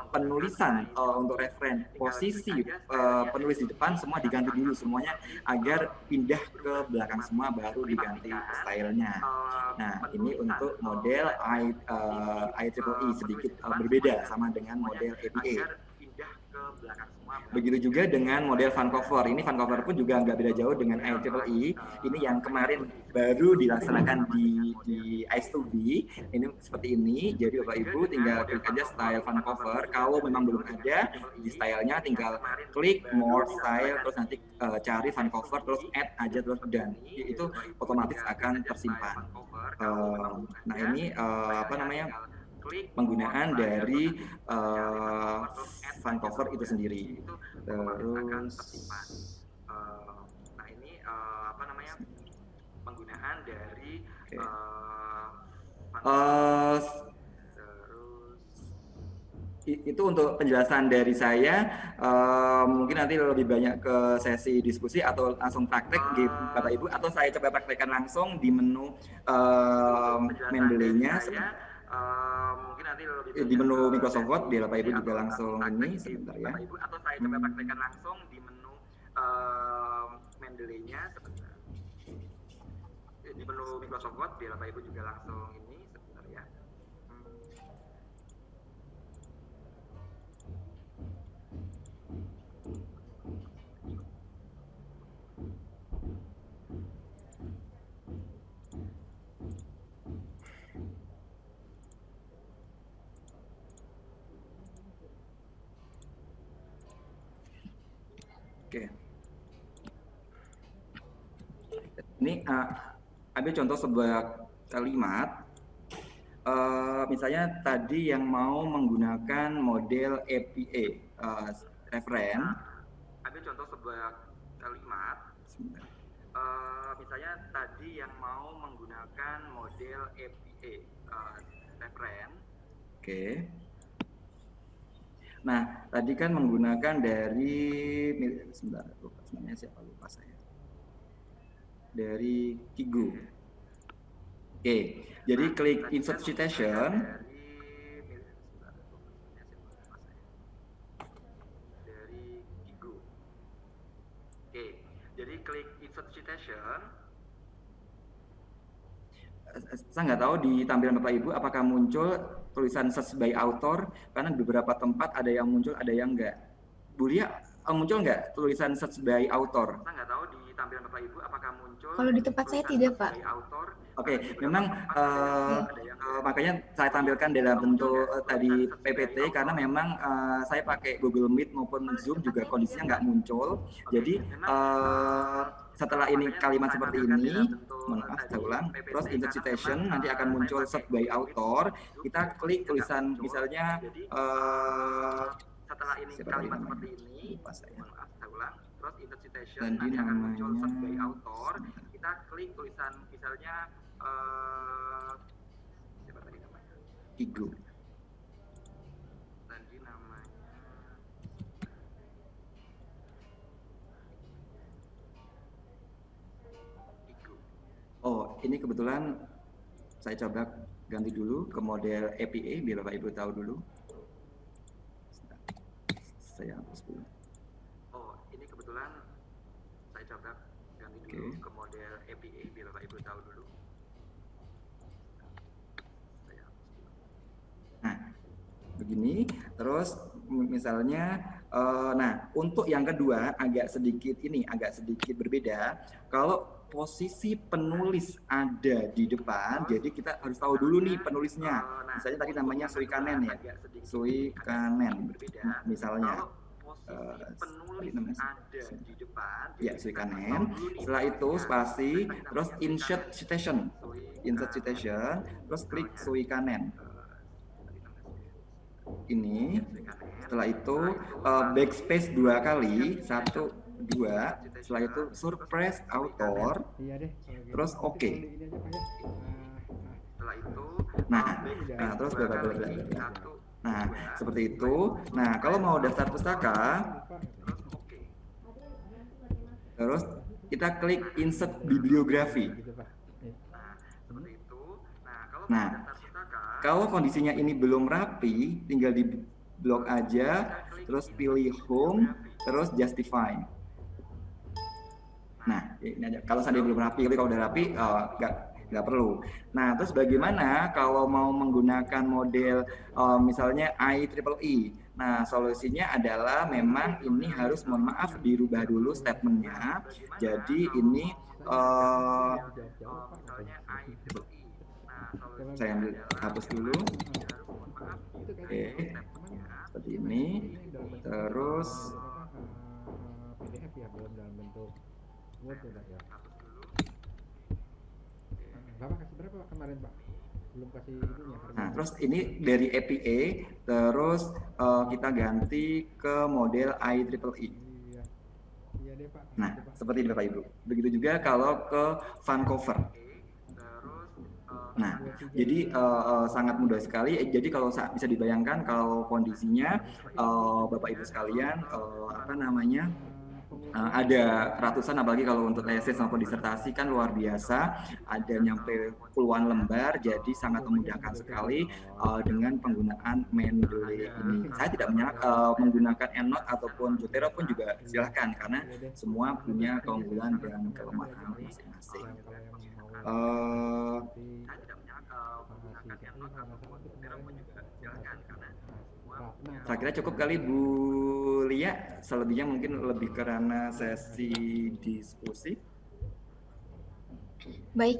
penulisan untuk referen posisi penulis di depan semua diganti dulu semuanya agar pindah ke belakang semua baru diganti stylenya. Nah, ini untuk model IEEE sedikit berbeda sama dengan model APA. Begitu juga dengan model Vancouver. Ini Vancouver pun juga nggak beda jauh dengan IEEE. Ini yang kemarin baru dilaksanakan di IS2B. Ini seperti ini. Jadi Bapak Ibu tinggal klik aja style Vancouver. Kalau memang belum ada di stylenya, tinggal klik more style, terus nanti cari Vancouver, terus add aja terus dan itu otomatis akan tersimpan. Nah ini apa namanya? Penggunaan dari Vancouver itu sendiri. Terus nah ini apa namanya penggunaan dari itu untuk penjelasan dari saya. Mungkin nanti lebih banyak ke sesi diskusi atau langsung praktek gitu Bapak Ibu atau saya coba praktekkan langsung di menu Mendeley-nya mungkin nanti di menu Microsoft Word biar Bapak Ibu juga langsung ini sebentar ya. Bapak Ibu atau saya coba praktekkan langsung di menu Mendeley-nya sebentar. Di menu Microsoft Word biar Bapak Ibu juga langsung ini sebentar ya. Oke. Ini ambil contoh sebuah kalimat. Misalnya tadi yang mau menggunakan model APA referen. Ambil contoh sebuah kalimat. Misalnya tadi yang mau menggunakan model APA referen. Oke. Nah, tadi kan menggunakan dari, sebentar, lupa namanya siapa, lupa saya. Dari Kigo. Oke, jadi klik insert citation. Dari Kigo. Oke, jadi klik insert citation. Saya nggak tahu di tampilan Bapak Ibu apakah muncul tulisan search by author, karena beberapa tempat ada yang muncul, ada yang enggak. Bu Lia, muncul nggak tulisan search by author? Saya nggak tahu di tampilan Bapak Ibu apakah muncul. Kalau di tempat saya tidak, Pak. Oke, memang makanya saya tampilkan dalam bentuk tadi PPT, karena memang saya pakai Google Meet maupun Zoom juga kondisinya nggak muncul. Jadi setelah ini kalimat seperti ini, maaf, saya ulang, terus insert citation, nanti akan muncul search by author. Kita klik tulisan misalnya setelah ini kalimat seperti ini, maaf, saya ulang, terus insert citation, nanti akan muncul search by author. Kita klik tulisan misalnya siapa tadi namanya? Kigo. Tadi namanya Kigo. Oh, ini kebetulan saya coba ganti dulu ke model APA biar Bapak Ibu tahu dulu. Saya hapus dulu. Oh, ini kebetulan saya coba ganti dulu ke model APA biar Bapak Ibu tahu dulu. Saya hapus dulu. Nah, begini. Terus misalnya, nah untuk yang kedua agak sedikit berbeda. Kalau posisi penulis ada di depan, jadi kita harus tahu dulu nih penulisnya. Misalnya tadi namanya Suikanen ya, Suikanen. Misalnya, penulis ada di depan, ya Suikanen. Setelah itu spasi, terus insert citation, terus klik Suikanen. Ini. Setelah itu backspace 2 kali, 1, 2, setelah itu surprise author, terus oke. Setelah itu, nah terus nah seperti itu. Nah kalau mau daftar pustaka, terus kita klik insert bibliografi. Nah kalau kondisinya ini belum rapi, tinggal di blok aja, terus pilih home, terus justify. Nah, ini aja. Kalau saya belum rapi, tapi kalau udah rapi, nggak perlu. Nah, terus bagaimana kalau mau menggunakan model misalnya IEEE? Nah, solusinya adalah memang ini harus, mohon maaf, dirubah dulu statementnya. Jadi ini misalnya IEEE. Nah, saya ambil, hapus dulu. Oke, seperti ini. Terus PDF ya, belum dalam bentuk Word ya, Pak ya. Bapak kasih berapa Pak kemarin Pak? Belum kasih itunya. Nah, terus ini dari APA, terus kita ganti ke model IEEE. Iya deh Pak. Nah, seperti ini Bapak Ibu. Begitu juga kalau ke Vancouver. Nah, jadi sangat mudah sekali. Jadi kalau bisa dibayangkan kalau kondisinya Bapak Ibu sekalian ada ratusan, apalagi kalau untuk tesis maupun disertasi kan luar biasa, ada nyampe puluhan lembar, jadi sangat memudahkan sekali dengan penggunaan Mendeley ini. Saya tidak menggunakan EndNote ataupun Zotero pun juga silakan, karena semua punya keunggulan dan kelemahan masing-masing. Saya kira cukup kali Bu Lia, selebihnya mungkin lebih karena sesi diskusi. Baik,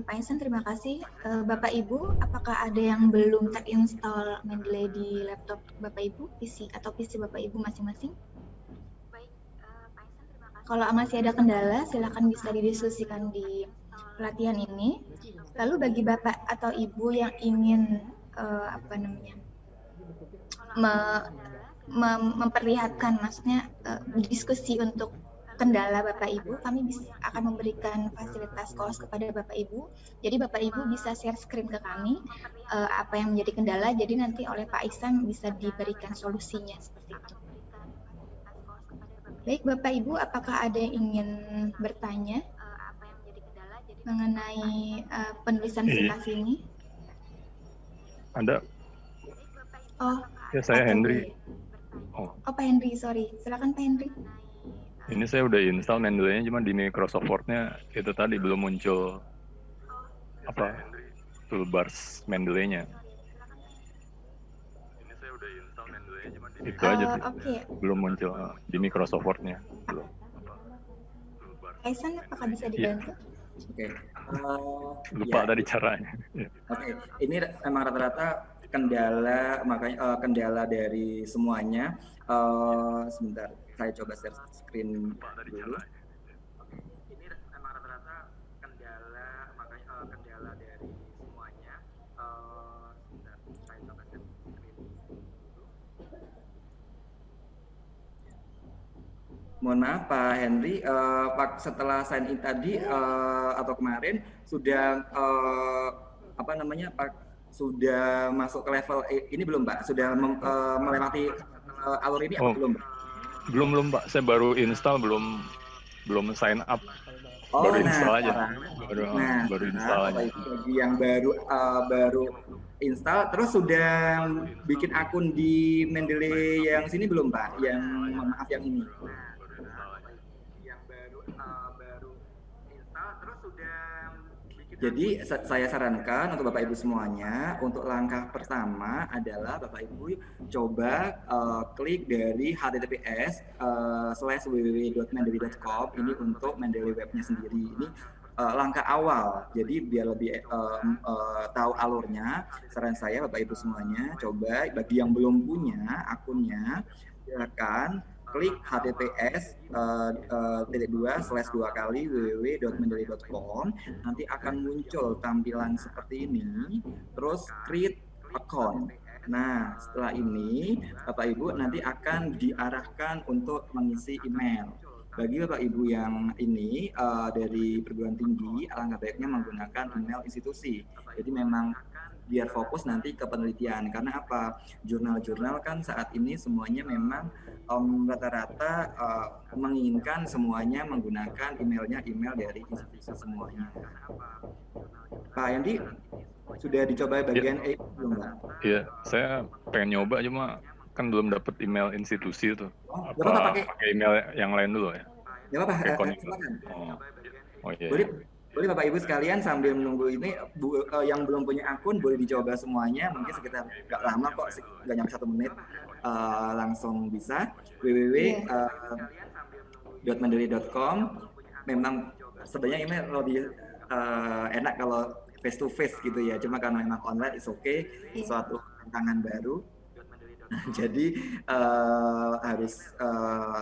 Pak Insan, terima kasih. Bapak Ibu, apakah ada yang belum terinstall Mendeley di laptop Bapak Ibu, PC atau PC Bapak Ibu masing-masing? Baik, Pak Insan, terima kasih. Kalau masih ada kendala, silakan bisa didiskusikan di pelatihan ini. Lalu bagi Bapak atau Ibu yang ingin memperlihatkan, maksudnya diskusi untuk kendala Bapak Ibu, kami akan memberikan fasilitas co-host kepada Bapak Ibu. Jadi Bapak Ibu bisa share screen ke kami apa yang menjadi kendala. Jadi nanti oleh Pak Iksan bisa diberikan solusinya seperti itu. Baik Bapak Ibu, apakah ada yang ingin bertanya mengenai penulisan presentasi ini? Ada. Oh, Ya, saya atau Henry. Oh, Pak Henry, sorry. Silakan Pak Henry. Ini saya udah install Mendeley-nya, cuma di Microsoft Word-nya itu tadi belum muncul apa toolbars Mendeley-nya. Ini saya udah install Mendeley-nya, cuma di itu aja sih. Okay. Belum muncul di Microsoft Word-nya. Belum. Kaisan, apakah bisa dibantu? Oke. Lupa tadi caranya. Oke. Ini memang rata-rata kendala, makanya kendala dari semuanya. Sebentar, saya coba share screen dulu. Ini memang rata-rata kendala, makanya kendala dari semuanya. Sebentar, saya coba share screen dulu. Mohon maaf Pak Henry, setelah sign in tadi atau kemarin sudah apa namanya Pak, sudah masuk ke level ini belum Pak? Sudah melewati alur ini atau belum Pak? Belum Pak, saya baru install, belum sign up. Baru install aja. Baru install aja. Bagi yang baru install, terus sudah bikin akun di Mendeley yang sini belum Pak? Yang maaf yang ini. Jadi saya sarankan untuk Bapak Ibu semuanya, untuk langkah pertama adalah Bapak Ibu coba klik dari https://www.mendeley.com ini untuk Mendeley webnya sendiri. Ini langkah awal. Jadi biar lebih tahu alurnya, saran saya Bapak Ibu semuanya coba, bagi yang belum punya akunnya silakan klik https://www.mendeley.com, nanti akan muncul tampilan seperti ini, terus create account. Nah, setelah ini Bapak Ibu nanti akan diarahkan untuk mengisi email. Bagi Bapak Ibu yang ini dari perguruan tinggi, alangkah baiknya menggunakan email institusi. Jadi memang biar fokus nanti ke penelitian, karena apa, jurnal-jurnal kan saat ini semuanya memang rata-rata menginginkan semuanya menggunakan emailnya email dari institusi semuanya. Pak Yandi, sudah dicoba bagian belum Pak? Iya, saya pengen nyoba cuma kan belum dapat email institusi itu. Apa pakai email yang lain dulu ya? Ya apa? Silakan. Oh iya. Boleh Bapak Ibu sekalian sambil menunggu ini, yang belum punya akun boleh dicoba semuanya, mungkin sekitar nggak lama kok, nggak nyampe 1 menit, langsung bisa. www.mendeley.com. Memang sebenarnya ini lebih enak kalau face to face gitu ya, cuma karena memang online is okay, suatu tantangan baru. Jadi harus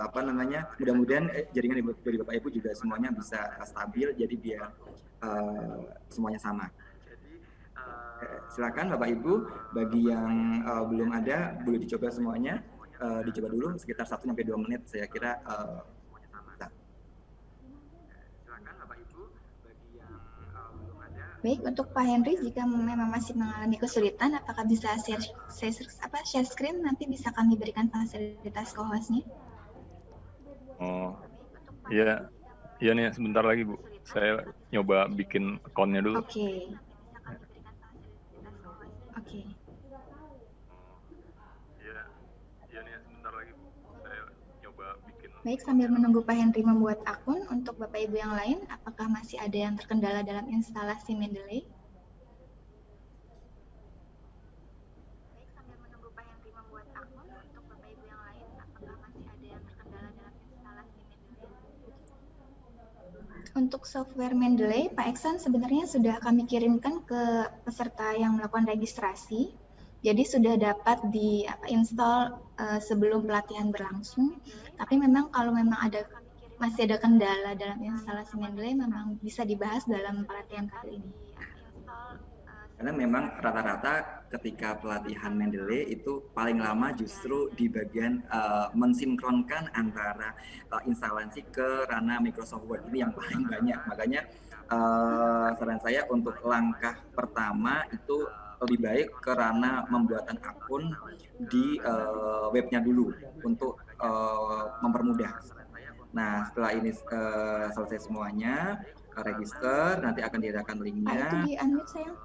apa namanya, mudah-mudahan jaringan dari Bapak Ibu juga semuanya bisa stabil, jadi biar semuanya sama. Silakan Bapak Ibu, bagi yang belum ada boleh dicoba semuanya, dicoba dulu sekitar 1-2 menit saya kira. Baik, untuk Pak Henry, jika memang masih mengalami kesulitan, apakah bisa share screen, nanti bisa kami berikan fasilitas co-hostnya? Oh, iya nih, sebentar lagi Bu. Saya nyoba bikin account-nya dulu. Oke. Iya nih, sebentar lagi Bu. Saya nyoba bikin. Baik, sambil menunggu Pak Henry membuat akun, untuk Bapak Ibu yang lain, apakah masih ada yang terkendala dalam instalasi Mendeley? Untuk software Mendeley, Pak Iksan sebenarnya sudah kami kirimkan ke peserta yang melakukan registrasi. Jadi sudah dapat di-install sebelum pelatihan berlangsung. Tapi memang kalau memang masih ada kendala dalam instalasi Mendeley, memang bisa dibahas dalam pelatihan kali ini. Karena memang rata-rata ketika pelatihan Mendeley itu paling lama justru di bagian mensinkronkan antara instalasi ke ranah Microsoft Word ini yang paling banyak. Makanya saran saya untuk langkah pertama itu lebih baik ke ranah membuatan akun di webnya dulu untuk mempermudah. Nah, setelah ini selesai semuanya, register, nanti akan diadakan Pak, itu linknya. di unmute sayang.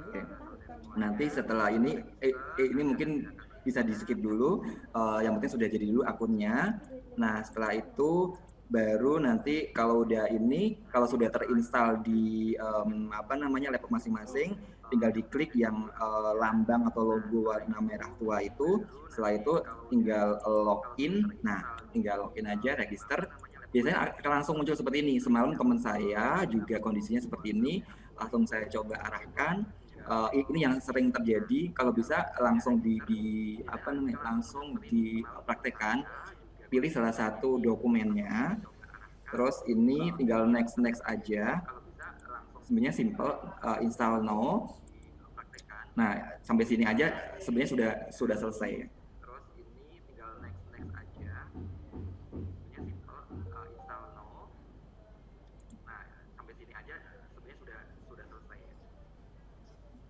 Oke. Nanti setelah ini, ini mungkin bisa di skip dulu. Yang penting sudah jadi dulu akunnya. Nah, setelah itu baru nanti kalau udah ini, kalau sudah terinstall di laptop masing-masing, tinggal diklik yang lambang atau logo warna merah tua itu. Setelah itu tinggal login. Nah, tinggal login aja, register. Biasanya akan langsung muncul seperti ini. Semalam teman saya juga kondisinya seperti ini. Langsung saya coba arahkan. Ini yang sering terjadi. Kalau bisa langsung langsung dipraktekkan. Pilih salah satu dokumennya. Terus ini tinggal next aja. Sebenarnya simple, install now. Nah, sampai sini aja sebenarnya sudah selesai.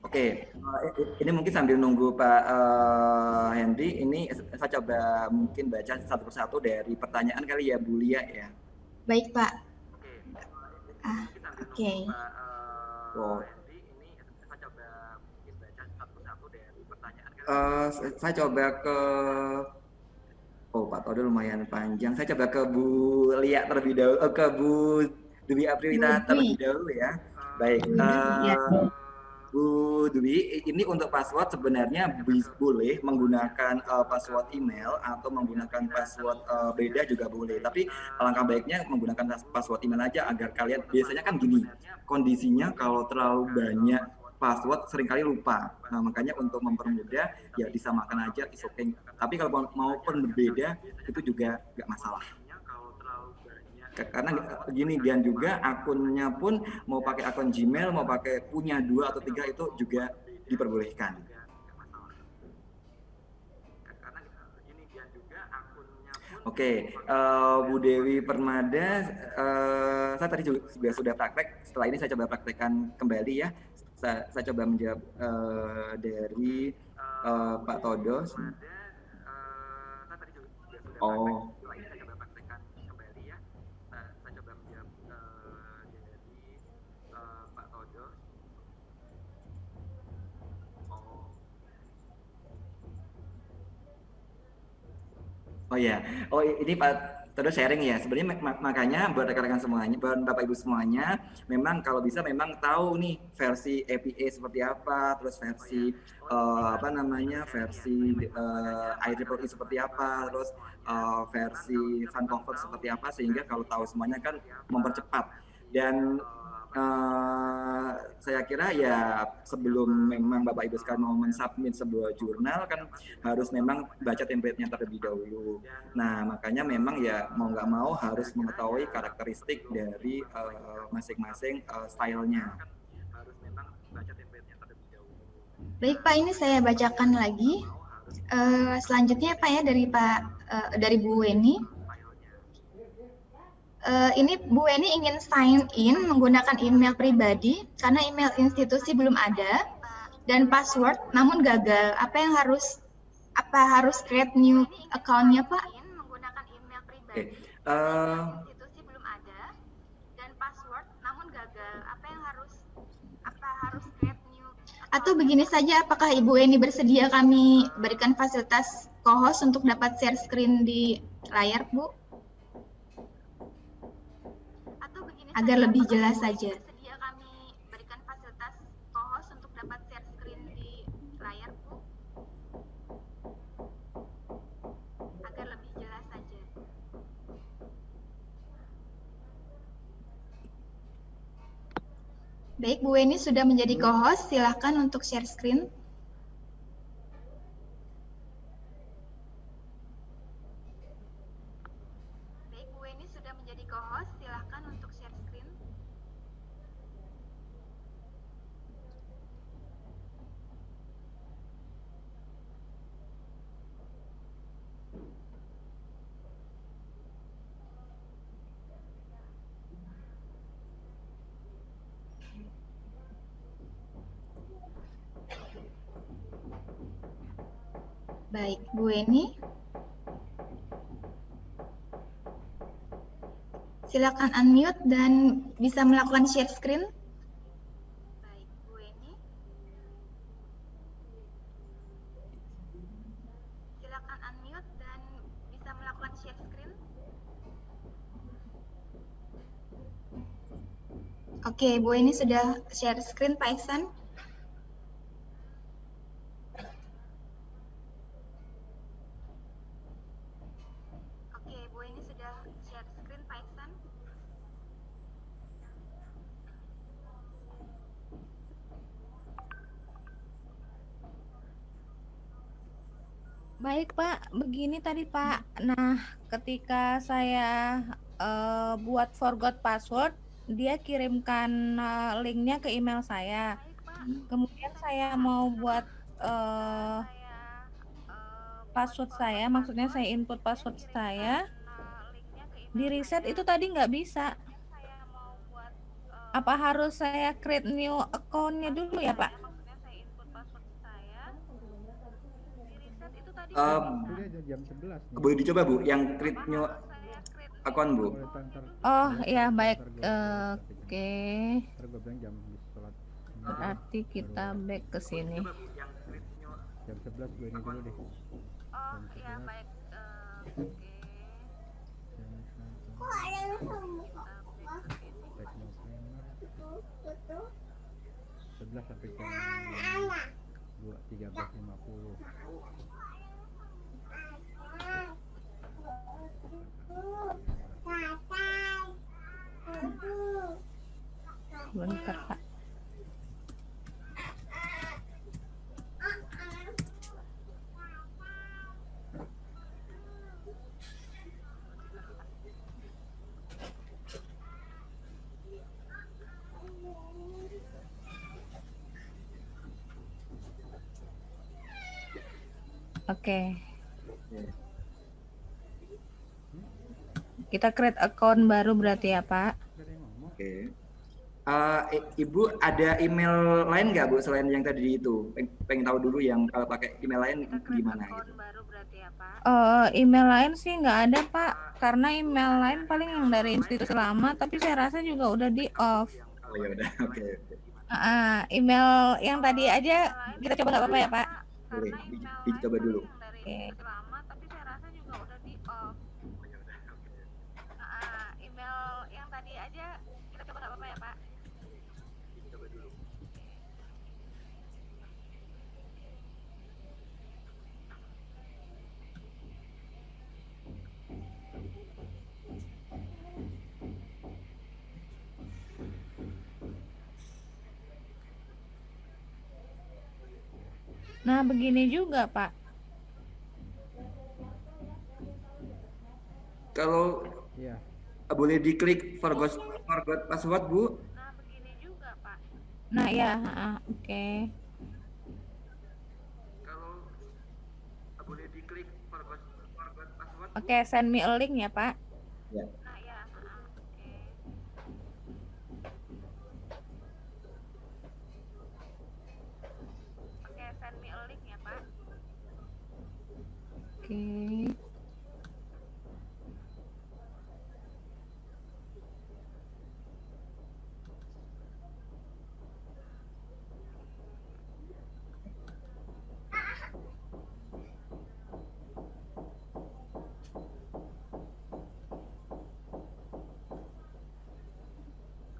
Oke, ini mungkin sambil nunggu Pak Hendy, ini saya coba mungkin baca satu persatu dari pertanyaan kali ya, Bu Lia ya. Baik, Pak. Oke. Oh. Saya coba ke Pak Todo lumayan panjang. Saya coba ke Bu Lia terlebih dahulu, ke Bu Dwi Aprita terlebih dahulu ya. Baik. Bu Dwi, ini untuk password sebenarnya boleh menggunakan password email atau menggunakan password beda juga boleh. Tapi alangkah baiknya menggunakan password email aja agar kalian, biasanya kan gini, kondisinya kalau terlalu banyak password seringkali lupa. Nah, makanya untuk mempermudah ya disamakan aja, is okay. Tapi kalau mau pun berbeda itu juga nggak masalah. Karena gini, dan juga akunnya pun mau pakai akun Gmail, mau pakai punya 2 atau 3 itu juga diperbolehkan. Oke, Bu Dewi Permada, saya tadi juga sudah praktek. Setelah ini saya coba praktekkan kembali ya. Saya coba menjawab dari Pak Todo. Oh. Oh ya, ini Pak Todo sharing ya. Sebenarnya makanya buat rekan-rekan semuanya, buat Bapak Ibu semuanya, memang kalau bisa memang tahu nih versi APA seperti apa, terus versi versi IEEE seperti apa, terus versi Vancouver seperti apa, sehingga kalau tahu semuanya kan mempercepat. Dan saya kira ya sebelum memang Bapak Ibu sekalian mau mensubmit sebuah jurnal kan harus memang baca template-nya terlebih dahulu. Nah, makanya memang ya mau nggak mau harus mengetahui karakteristik dari masing-masing stylenya. Baik Pak, ini saya bacakan lagi. Selanjutnya Pak ya dari Bu Weni. Ini Bu Weni ingin sign in menggunakan email pribadi karena email institusi belum ada dan password namun gagal. Apa harus create new account-nya Pak? Oke. Atau begini saja, apakah Ibu Weni bersedia kami berikan fasilitas co-host untuk dapat share screen di layar, Bu? Agar lebih jelas saja. Baik, Bu Weni sudah menjadi co-host, silahkan untuk share screen. Baik, Bu Weni sudah menjadi co-host, silahkan untuk share screen. Baik, Bu Eni. Silakan unmute dan bisa melakukan share screen. Baik, Bu Eni. Silakan unmute dan bisa melakukan share screen. Oke, Bu Eni sudah share screen, Pak Ihsan. Oke, Bu Eni sudah share screen, Pak Ihsan. Baik Pak, begini tadi Pak. Nah, ketika saya buat forgot password, dia kirimkan linknya ke email saya. Kemudian saya mau buat password saya, maksudnya saya input password saya, di reset itu tadi nggak bisa. Apa harus saya create new account-nya dulu ya Pak? Kuliah jam 11 nih. Boleh dicoba Bu, yang create new account Bu. Boleh ntar. Oh ya baik, Ntar oke. Ntar gue bilang jam habis sholat. Berarti kita back ke sini. Jam 11 gue ini dulu deh. Oh ya baik, oke. Teknoprener 11 sampai jam 13.50. Bentar Pak. Oke. Kita create account baru berarti ya Pak. Oke. Ibu ada email lain nggak Bu selain yang tadi itu? Pengen tahu dulu yang kalau pakai email lain gimana gitu. Email lain sih nggak ada Pak, karena email lain paling yang dari institusi lama, tapi saya rasa juga udah di off. Oh ya udah, oke. Email yang tadi aja kita coba nggak apa-apa ya Pak? Boleh, dicoba dulu. Oke. Email yang tadi aja kita coba nggak apa-apa ya Pak? Nah, begini juga, Pak. Kalau Iya. boleh diklik forgot password Bu. Nah, begini juga, Pak. Nah, ya, oke. Kalau boleh diklik forgot password. Oke, send me a link ya, Pak. Ya. Nah, ya, oke. Oke, send me a link ya, Pak. Oke.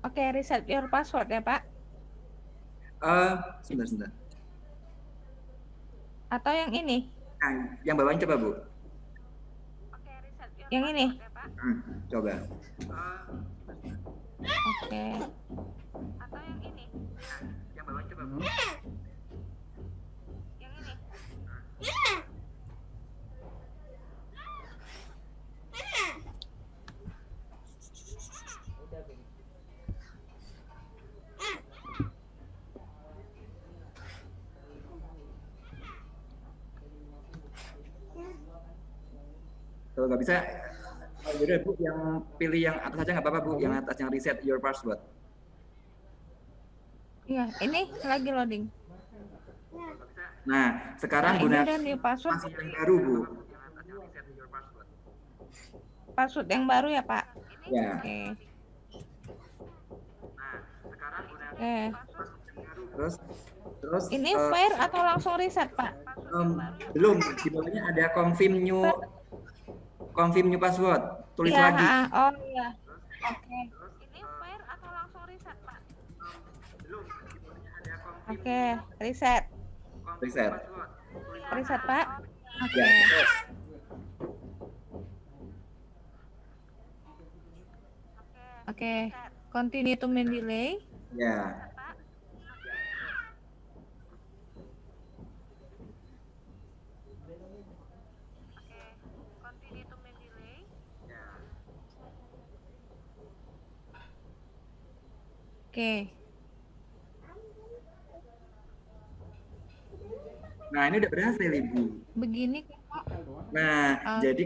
Oke, reset your password ya, Pak. Sebentar. Atau yang ini? Nah, yang bawahnya coba Bu. Oke, reset your yang ini? Ya, Pak. Coba. Oke. Atau yang ini? Yang bawahnya coba Bu. Yang ini? Kalau nggak bisa, yaudah Bu, yang pilih yang atas aja nggak apa-apa Bu, yang atas yang reset your password. Iya, ini lagi loading. Kalau nggak bisa, Nah, sekarang Nah, ini gunakan udah new password. password yang baru, Bu. Password yang baru ya, Pak? Ya. Oke. Oke. Terus Ini fire atau langsung reset, Pak? belum, di bawahnya ada confirm new password. Tulis Iya, lagi. oh iya. Oke. Ini fire atau langsung reset, Pak? Oke, reset. Reset. Reset, Pak. Oke. Ya, terus. Oke. Continue to main delay. Ya. Oke. Nah, ini udah berhasil, Ibu. Begini, Pak. Nah, jadi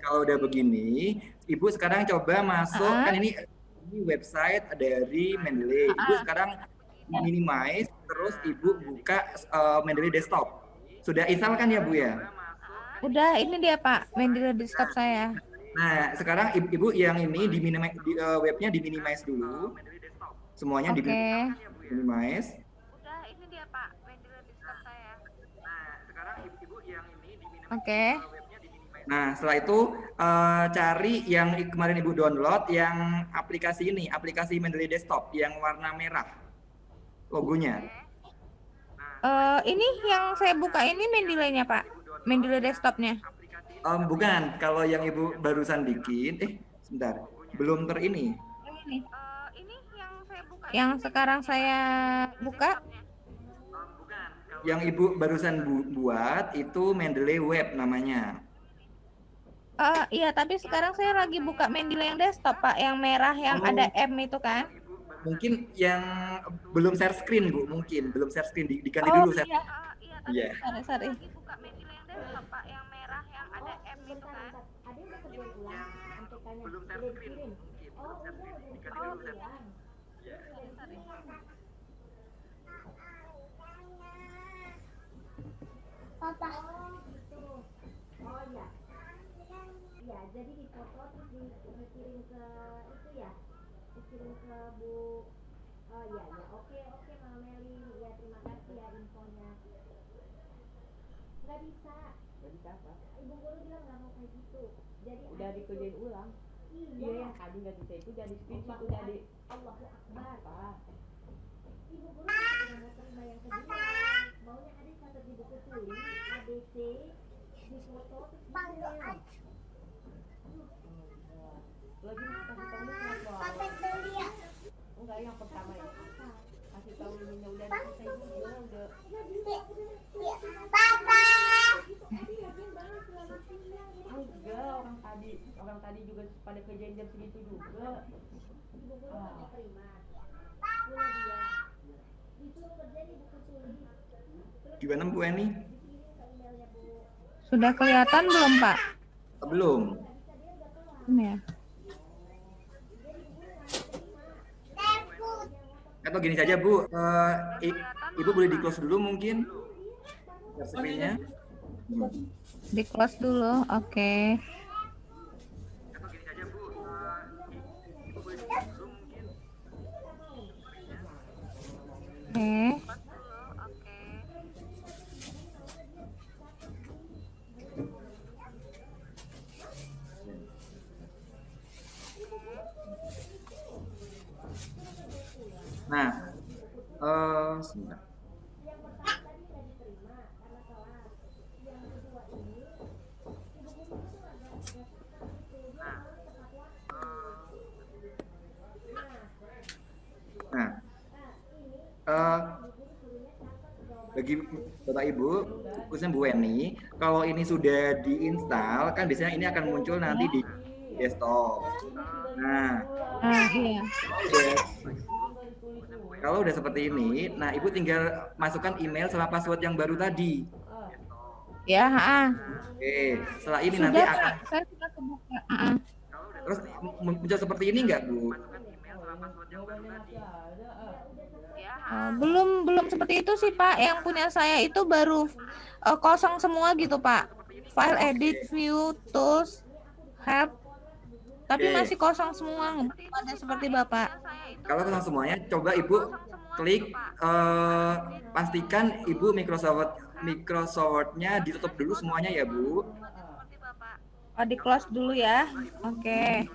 kalau udah begini, Ibu sekarang coba masuk, kan ini website dari Mendeley. Ibu sekarang minimize, terus Ibu buka Mendeley desktop. Sudah install kan ya, Bu ya? Udah, ini dia Pak, Mendeley desktop saya. Nah, sekarang Ibu yang ini webnya di-minimize dulu. Semuanya di-minimize. Udah, ini dia Pak, Mendeley desktop saya. Nah, sekarang Ibu yang ini di-minimize. Nah, setelah itu cari yang kemarin Ibu download, yang aplikasi ini, aplikasi Mendeley Desktop yang warna merah logonya. Ini yang saya buka ini Mendeley-nya Pak, Mendeley Desktopnya. Bukan, kalau yang Ibu barusan bikin, sebentar, belum ini. Ini yang saya buka. Yang sekarang saya buka. Yang Ibu barusan buat itu Mendeley Web namanya. Iya, tapi sekarang saya lagi buka Mendeley yang desktop, Pak, yang merah yang ada M itu kan? Mungkin yang belum share screen, Bu, mungkin belum share screen, diganti dulu share. Iya. Sorry. Lagi buka Mendeley yang desktop, Pak, yang merah yang ada M itu kan? Belum share screen, mungkin belum share screen, diganti dulu share. Papa. Oh ya. Ya, jadi difoto terus dikirim ke itu ya. Dikirim ke Bu. Oh ya. Oke, Mama Meli. Ya, terima kasih ya infonya. Nggak bisa apa? Ibu guru bilang nggak mau kayak gitu. Jadi udah dikerjain ulang. Iya, yang tadi nggak bisa itu jadi screenshot itu jadi Allahu Akbar. Apa? Ibu guru tidak mau terima yang kedua. Maunya adik catat di buku tulis ABC di foto terus di-email. Lagi kasih tahu kenapa? Enggak, yang pertama ya. Kasih tahu ininya udah selesai juga udah. Papa. Enggak, orang tadi juga pada kerjain jam segitu juga. Ibu guru nggak diterima. Punya dia. Disuruh kerja di buku tulis. Gimana Bu Eni? Sudah kelihatan belum, Pak? Belum. Ya. Atau gini saja Bu, Ibu boleh di close dulu mungkin screen-nya. Di close dulu, oke. Oke. Nah, sebentar. Bagi Bapak Ibu, khususnya Bu Weni, kalau ini sudah diinstal, kan biasanya ini akan muncul nanti di desktop. Nah, Iya. Kalau udah seperti ini, nah Ibu tinggal masukkan email sama password yang baru tadi. Ya, Oke, setelah ini sudah, nanti Pak. akan Saya sudah kebuka. terus muncul seperti ini nggak Bu? Belum seperti itu sih Pak. Yang punya saya itu baru kosong semua gitu Pak. File edit, view, tools, help, tapi Oke. masih kosong semua, belum ada seperti Bapak. Kalau kosong semuanya, coba Ibu klik, pastikan Ibu Microsoft-nya ditutup dulu semuanya ya Bu. Di close dulu ya. Oke.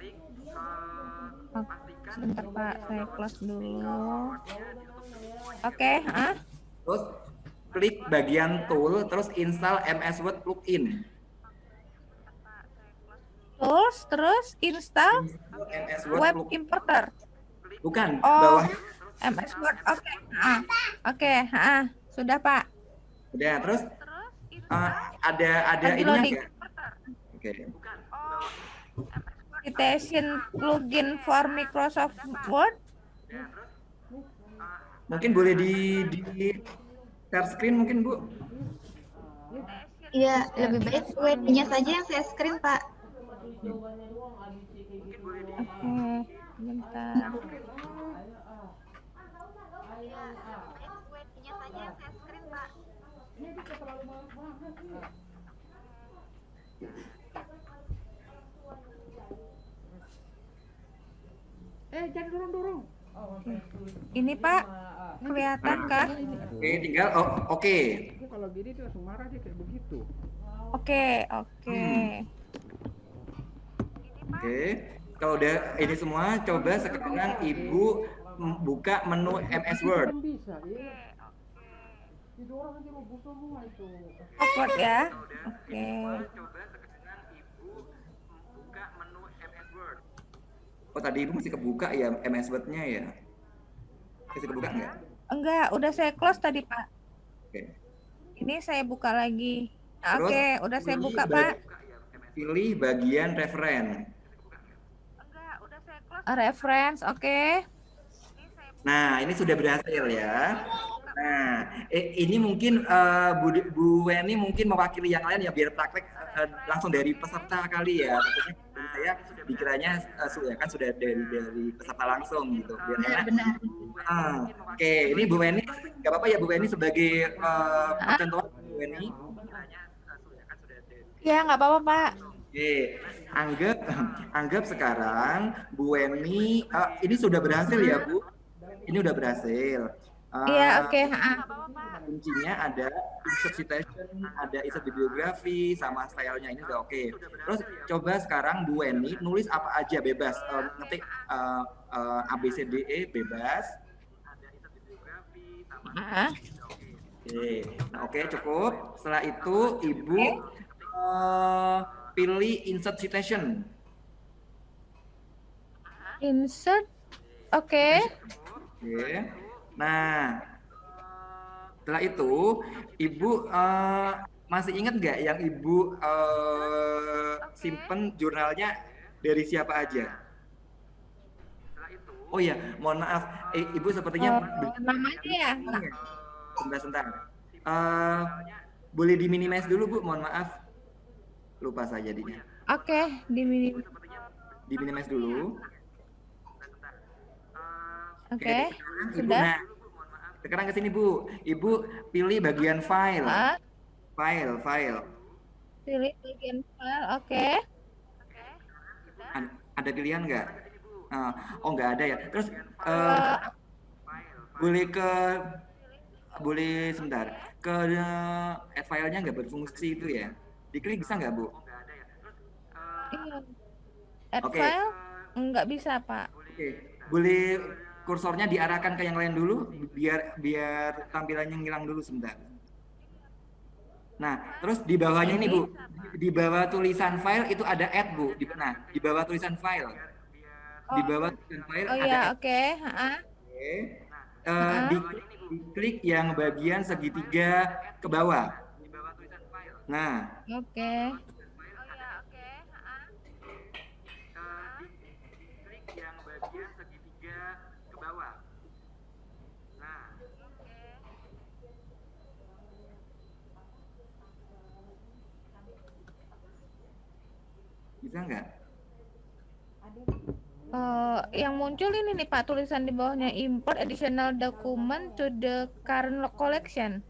Sebentar Pak, saya close dulu. Oke, Terus klik bagian tool, terus install MS Word plugin. terus install MS Word web plugin. importer. Bukan, Oh, bawah. MS Word. Oke. Oke, sudah Pak. Udah, terus ada Lagi ininya loading. nggak? Oke. Citation plugin for Microsoft Word. Mungkin boleh di share screen mungkin Bu. Iya, lebih baik WD-nya saja yang saya screen, Pak. Oke, bentar. Jangan dorong-dorong. Ini Pak, kelihatan kah? Oke, tinggal oke. Itu kalau gini dia langsung marah dia kayak begitu. Oke. Oke. Kalau udah ini semua, coba sekarang Ibu buka menu MS Word. Bisa, ya. Didorong aja robot semua itu. Word ya. Oke. Oh, tadi Ibu masih kebuka ya MS Word-nya ya? Masih kebuka nggak? Enggak, udah saya close tadi Pak. Oke. Ini saya buka lagi. Terus, Oke, udah saya buka Pak. Pilih bagian referen. Reference, oke. Nah, ini sudah berhasil ya. Nah, ini mungkin Bu Weni mungkin mewakili yang lain ya biar praktek langsung dari peserta kali ya. Takutnya saya dikiranya sudah dari peserta langsung gitu. Biar enak. Benar. Oke, ini Bu Weni nggak apa-apa ya Bu Weni sebagai percontohan Bu Weni. Ya, nggak apa-apa Pak. Oke, anggap sekarang Bu Weni ini sudah berhasil ya Bu. Ini udah berhasil. Iya, oke. Kuncinya ada insert citation, ada insert bibliografi, sama stylenya ini udah oke. Terus coba sekarang Bu Weni nulis apa aja bebas, ngetik ABCDE bebas. Oke, cukup. Setelah itu Ibu pilih insert citation. Insert, oke. Oke. Nah, setelah itu Ibu masih ingat nggak yang Ibu simpen jurnalnya dari siapa aja? Oh ya, mohon maaf, Ibu sepertinya namanya ya. Sebentar. Boleh diminimize dulu Bu, mohon maaf. Lupa saya jadinya. Oke, Diminimize dulu. Oke, Ibu, sudah. nah, sekarang ke sini Bu. Ibu pilih bagian file. File. Pilih bagian file, oke. Ada pilihan nggak? Oh nggak ada ya. Terus boleh sebentar ke add filenya nggak berfungsi itu ya? Diklik bisa nggak Bu? Iya. Add Oke. file nggak bisa Pak. Oke. Boleh kursornya diarahkan ke yang lain dulu biar tampilannya ngilang dulu sebentar. Nah, terus di bawahnya ini Bu, di bawah tulisan file itu ada add Bu. Nah, di bawah tulisan file. Di bawah tulisan file ada ya, add. oke. Diklik yang bagian segitiga ke bawah. Nah. Oke. Bisa nggak? yang muncul ini nih Pak, tulisan di bawahnya import additional document to the current collection.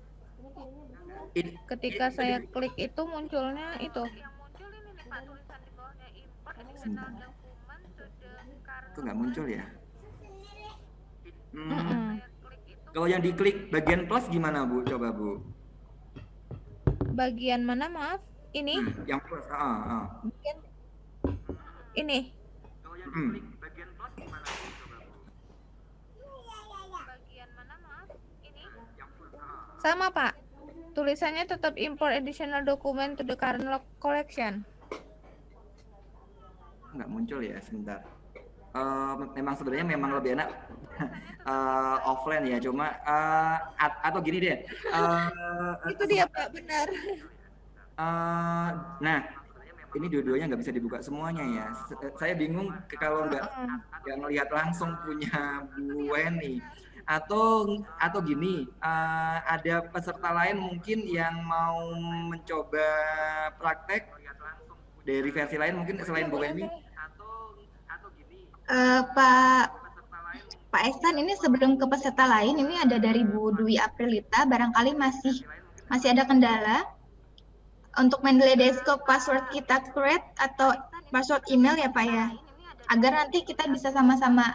Ketika saya klik itu munculnya itu. Sebentar. Itu nggak muncul ya? Kalau yang diklik bagian plus gimana Bu? Coba Bu. Bagian mana maaf? Ini? Yang plus. Bagian ini. Kalau yang diklik bagian plus gimana Bu? Coba Bu. Bagian mana maaf? Ini? Sama Pak. Tulisannya tetap import additional document to the current collection. Nggak muncul ya, sebentar. Memang sebenarnya memang lebih enak offline ya, cuma atau gini deh. Itu dia Pak, benar. Nah, ini dua-duanya nggak bisa dibuka semuanya ya. Saya bingung kalau nggak ngelihat langsung punya Bu Weni. Atau gini, ada peserta lain mungkin yang mau mencoba praktek dari versi lain mungkin selain Bu Weni. Pak Ehsan, ini sebelum ke peserta lain, ini ada dari Bu Dwi Aprilita, barangkali masih ada kendala untuk Mendeley Desktop password kita create atau password email ya Pak ya, agar nanti kita bisa sama-sama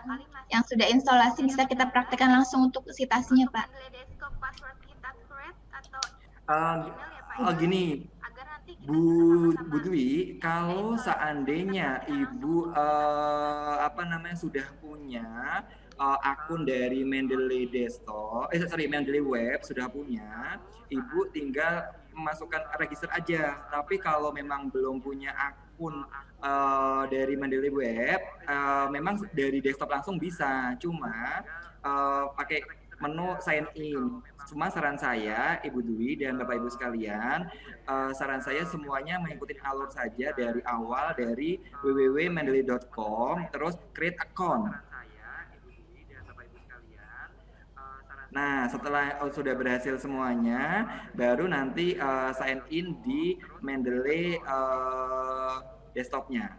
yang sudah instalasi bisa kita praktekkan langsung untuk citasinya Pak. Gini, Bu Dwi, kalau seandainya Ibu sudah punya akun dari Mendeley Desktop, Mendeley Web sudah punya, Ibu tinggal masukkan register aja. Tapi kalau memang belum punya akun dari Mendeley Web, memang dari desktop langsung bisa, cuma pakai menu sign in. Cuma saran saya, Ibu Dwi dan Bapak Ibu sekalian, saran saya semuanya mengikuti alur saja dari awal, dari www.mendeley.com, terus create account. Nah, setelah sudah berhasil semuanya, baru nanti sign in di Mendeley desktopnya.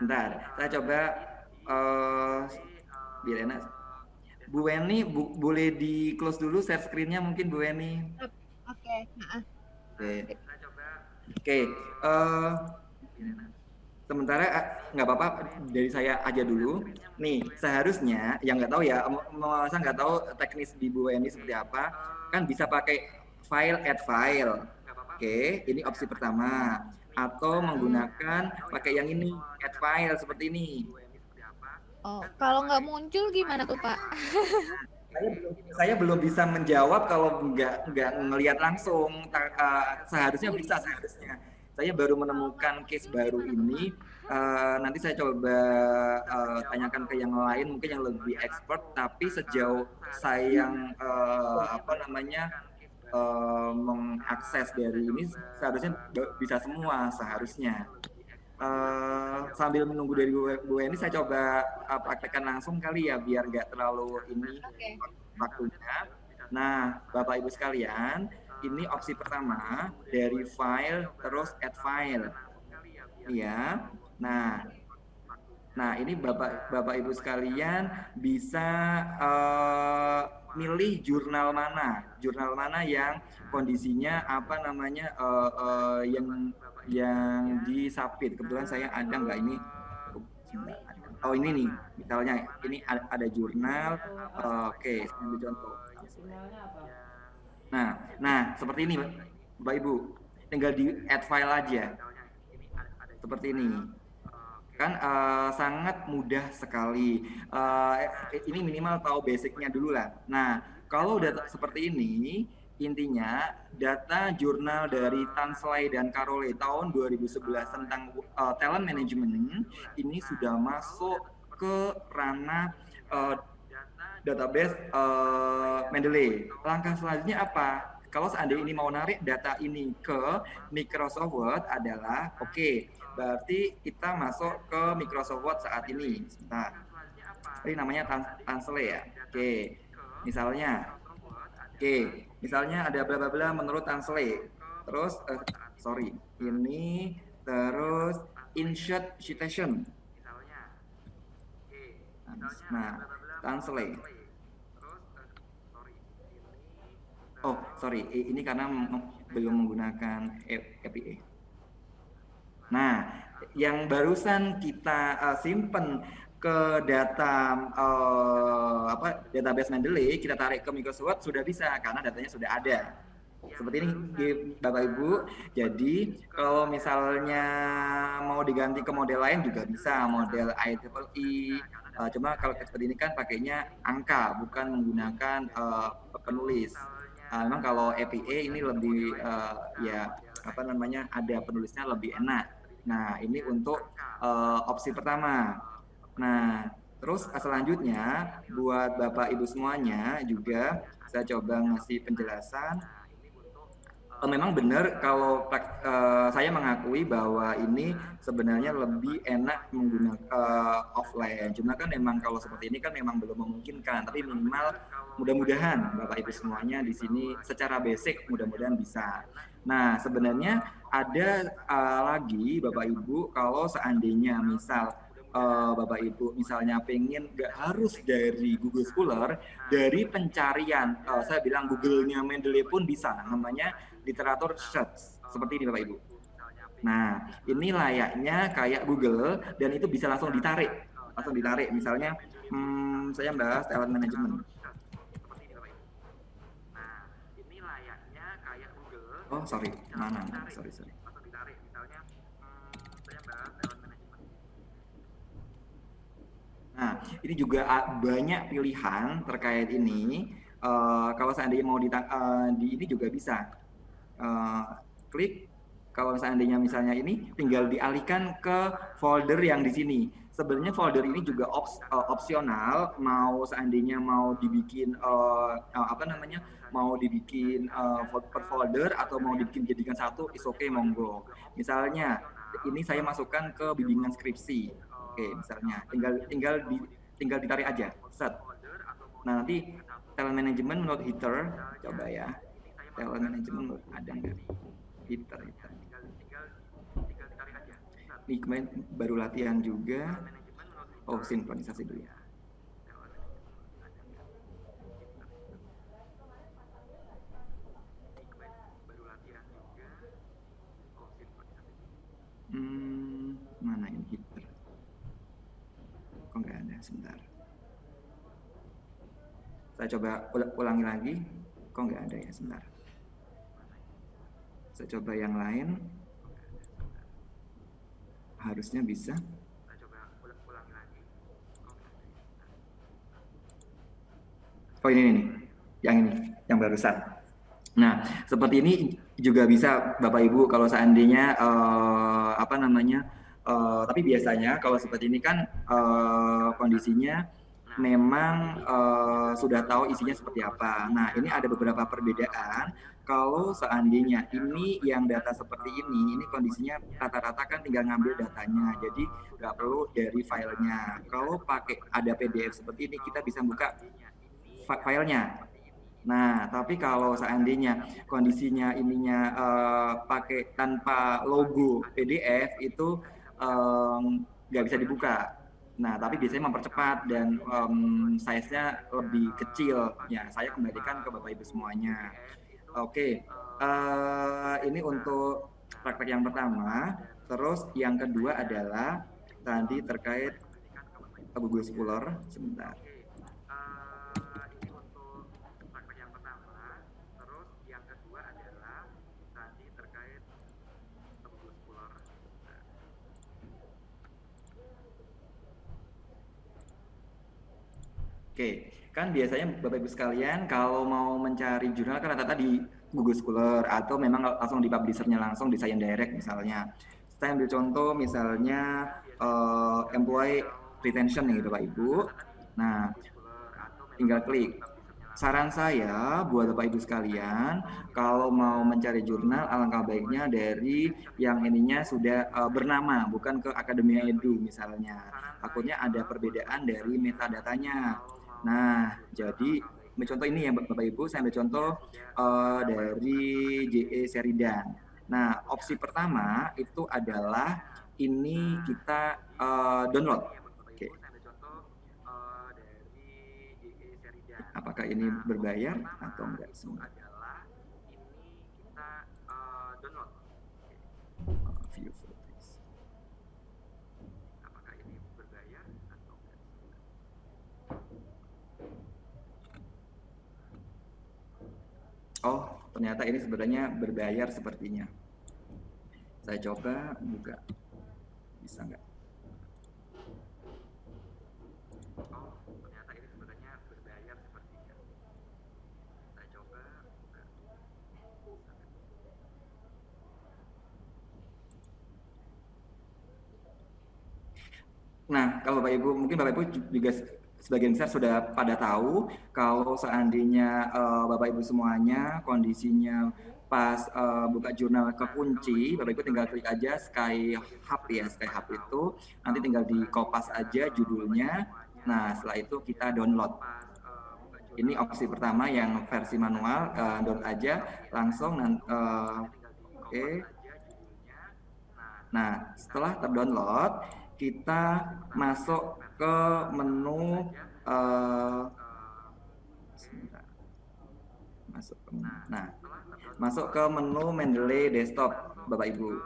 Bentar, saya coba biar enak. Bu Weni, boleh di close dulu share screen-nya mungkin Bu Weni. Oke. Sementara nggak apa-apa dari saya aja dulu. Nih, seharusnya yang nggak tahu ya, saya nggak tahu teknis di Bu Weni seperti apa, kan bisa pakai file add file. Oke, ini opsi pertama. Atau menggunakan pakai yang ini add file seperti ini. Oh, kalau nggak muncul gimana tuh Pak? Saya belum bisa menjawab kalau nggak ngelihat langsung. Seharusnya bisa, seharusnya. Saya baru menemukan case baru ini. Nanti saya coba tanyakan ke yang lain, mungkin yang lebih expert. Tapi sejauh saya yang mengakses dari ini, seharusnya bisa semua seharusnya. Sambil menunggu dari Bu Weni, saya coba praktekkan langsung kali ya, biar nggak terlalu ini waktunya. Nah, Bapak Ibu sekalian, ini opsi pertama dari file terus add file, ya. Nah ini Bapak Ibu sekalian bisa milih jurnal mana yang kondisinya yang disubmit. Kebetulan saya ada nggak ini? Oh ini nih, misalnya ini ada jurnal. Oke, saya ambil contoh. Nah seperti ini Bapak Ibu, tinggal di add file aja seperti ini kan. Sangat mudah sekali. Ini minimal tahu basicnya dulu lah. Nah kalau udah seperti ini, intinya data jurnal dari Tansley dan Carole tahun 2011 tentang talent management ini sudah masuk ke ranah database Mendeley. Langkah selanjutnya apa? Kalau seandainya ini mau narik data ini ke Microsoft Word adalah berarti kita masuk ke Microsoft Word saat ini. Sebentar. Ini namanya Tansley ya. Misalnya ada bla bla bla menurut Tansley. Terus ini terus insert citation. Nah, translate. Oh, sorry, ini karena belum menggunakan APA. Nah, yang barusan kita simpen ke data database Mendeley, kita tarik ke Microsoft sudah bisa karena datanya sudah ada. Seperti ini Bapak Ibu. Jadi kalau misalnya mau diganti ke model lain juga bisa, model IEEE. Cuma kalau seperti ini kan pakainya angka, bukan menggunakan penulis. Memang kalau APA ini lebih ada penulisnya lebih enak. Nah, ini untuk opsi pertama. Nah, terus selanjutnya buat Bapak Ibu semuanya juga saya coba ngasih penjelasan. Memang benar kalau saya mengakui bahwa ini sebenarnya lebih enak menggunakan offline. Cuma kan memang kalau seperti ini kan memang belum memungkinkan. Tapi minimal mudah-mudahan Bapak Ibu semuanya di sini secara basic mudah-mudahan bisa. Nah sebenarnya ada lagi Bapak Ibu kalau seandainya misal Bapak Ibu misalnya pengen nggak harus dari Google Scholar, dari pencarian saya bilang Google-nya Mendeley pun bisa, namanya literatur search seperti ini Bapak Ibu. Nah ini layaknya kayak Google dan itu bisa langsung ditarik misalnya saya bahas talent management. Oh sorry, mana? Sorry. Nah, ini juga banyak pilihan terkait ini. Kalau seandainya mau di ini juga bisa. Klik. Kalau seandainya misalnya ini, tinggal dialihkan ke folder yang di sini. Sebenarnya folder ini juga opsional. Mau seandainya mau dibikin mau dibikin per folder atau mau dibikin jadikan satu, is okay, monggo. Misalnya, ini saya masukkan ke bimbingan skripsi. Oke, misalnya tinggal ditarik aja, set. Nah nanti talent management menurut header, coba ya, talent management ada nggak? Header. Ini kemarin baru latihan juga. Oh sinkronisasi dulu ya. Mana ini header? Kok nggak ada, sebentar. Saya coba ulangi lagi, kok nggak ada ya, sebentar. Saya coba yang lain, harusnya bisa. Oh ini, yang barusan. Nah, seperti ini juga bisa Bapak Ibu kalau seandainya tapi biasanya kalau seperti ini kan kondisinya memang sudah tahu isinya seperti apa. Nah, ini ada beberapa perbedaan. Kalau seandainya ini yang data seperti ini kondisinya rata-rata kan tinggal ngambil datanya, jadi nggak perlu dari filenya. Kalau pakai ada PDF seperti ini, kita bisa buka filenya. Nah, tapi kalau seandainya kondisinya ininya pakai tanpa logo PDF itu nggak bisa dibuka. Nah, tapi biasanya mempercepat dan size-nya lebih kecil. Ya, saya kembalikan ke Bapak Ibu semuanya. Oke, ini untuk praktek yang pertama. Terus yang kedua adalah tadi terkait Google Scholar. Sebentar. Oke, kan biasanya Bapak Ibu sekalian kalau mau mencari jurnal kan rata-rata di Google Scholar atau memang langsung di publishernya langsung di Science Direct misalnya. Saya ambil contoh misalnya employee retention nih Bapak Ibu. Nah, tinggal klik. Saran saya buat Bapak Ibu sekalian, kalau mau mencari jurnal alangkah baiknya dari yang ininya sudah bernama, bukan ke Akademia Edu misalnya. Takutnya ada perbedaan dari metadatanya. Nah, jadi contoh ini ya Bapak Ibu, saya ambil contoh dari J.E. Sheridan. Nah, opsi pertama itu adalah ini kita download. Oke. Apakah ini berbayar atau enggak? View footage. Apakah ini berbayar atau enggak? Oh, ternyata ini sebenarnya berbayar sepertinya. Saya coba buka. Bisa nggak? Oh, ternyata ini sebenarnya berbayar sepertinya. Saya coba buka. Nah, kalau Bapak Ibu, mungkin Bapak Ibu juga sebagian besar sudah pada tahu kalau seandainya Bapak Ibu semuanya kondisinya pas buka jurnal kekunci, Bapak Ibu tinggal klik aja Skyhub ya, Skyhub itu nanti tinggal di kopas aja judulnya. Nah, setelah itu kita download. Ini opsi pertama yang versi manual, download aja langsung. Oke. Nah, setelah terdownload, kita masuk ke menu masuk ke menu Mendeley Desktop, Bapak Ibu.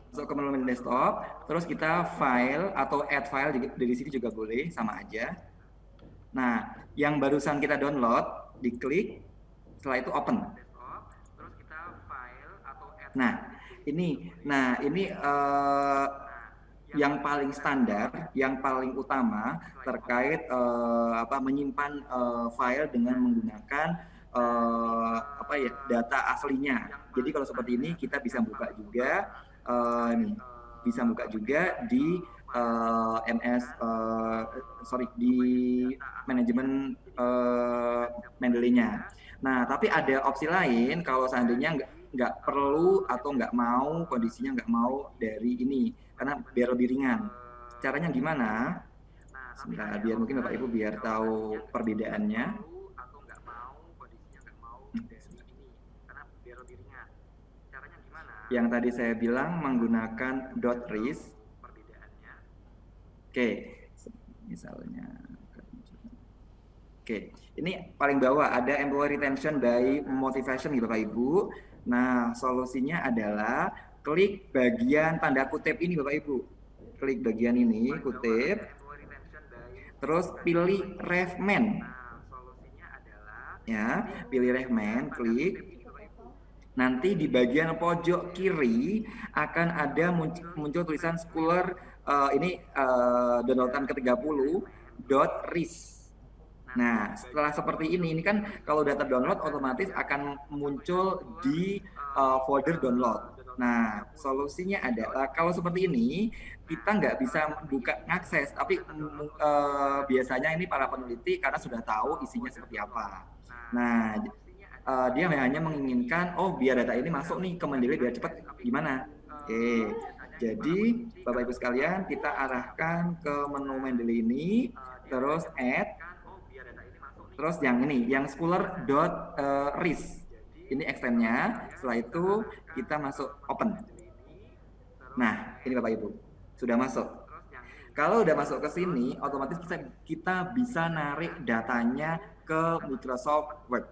Masuk ke menu Mendeley Desktop, terus kita file atau add file dari sini juga boleh, sama aja. Nah, yang barusan kita download, diklik, setelah itu open. Nah, ini yang paling standar, yang paling utama terkait menyimpan file dengan menggunakan data aslinya. Jadi kalau seperti ini kita bisa buka juga, di di manajemen Mendeley-nya. Nah, tapi ada opsi lain kalau seandainya nggak perlu atau nggak mau, kondisinya nggak mau dari ini karena biar lebih ringan. Caranya gimana? Sebentar, biar mungkin Bapak Ibu biar tahu perbedaannya. Yang tadi saya bilang menggunakan .ris. Oke, misalnya. Oke, ini paling bawah ada employee retention by motivation gitu Bapak Ibu. Nah, solusinya adalah klik bagian tanda kutip ini Bapak Ibu. Klik bagian ini, kutip. Terus pilih Refman. Ya, pilih Refman, klik. Nanti di bagian pojok kiri akan ada muncul tulisan Schooler downloadan ke-30 .ris. Nah, setelah seperti ini kan kalau data download otomatis akan muncul di folder download. Nah, solusinya adalah kalau seperti ini kita nggak bisa buka ngakses, tapi biasanya ini para peneliti karena sudah tahu isinya seperti apa. Nah, dia hanya menginginkan, biar data ini masuk nih ke Mendeley biar cepat gimana? Oke, jadi Bapak Ibu sekalian kita arahkan ke menu Mendeley ini, terus add. Terus yang ini, yang schooler.ris. Ini extend-nya. Setelah itu kita masuk open. Nah, ini Bapak Ibu. Sudah masuk. Kalau udah masuk ke sini, otomatis kita bisa narik datanya ke Microsoft Word.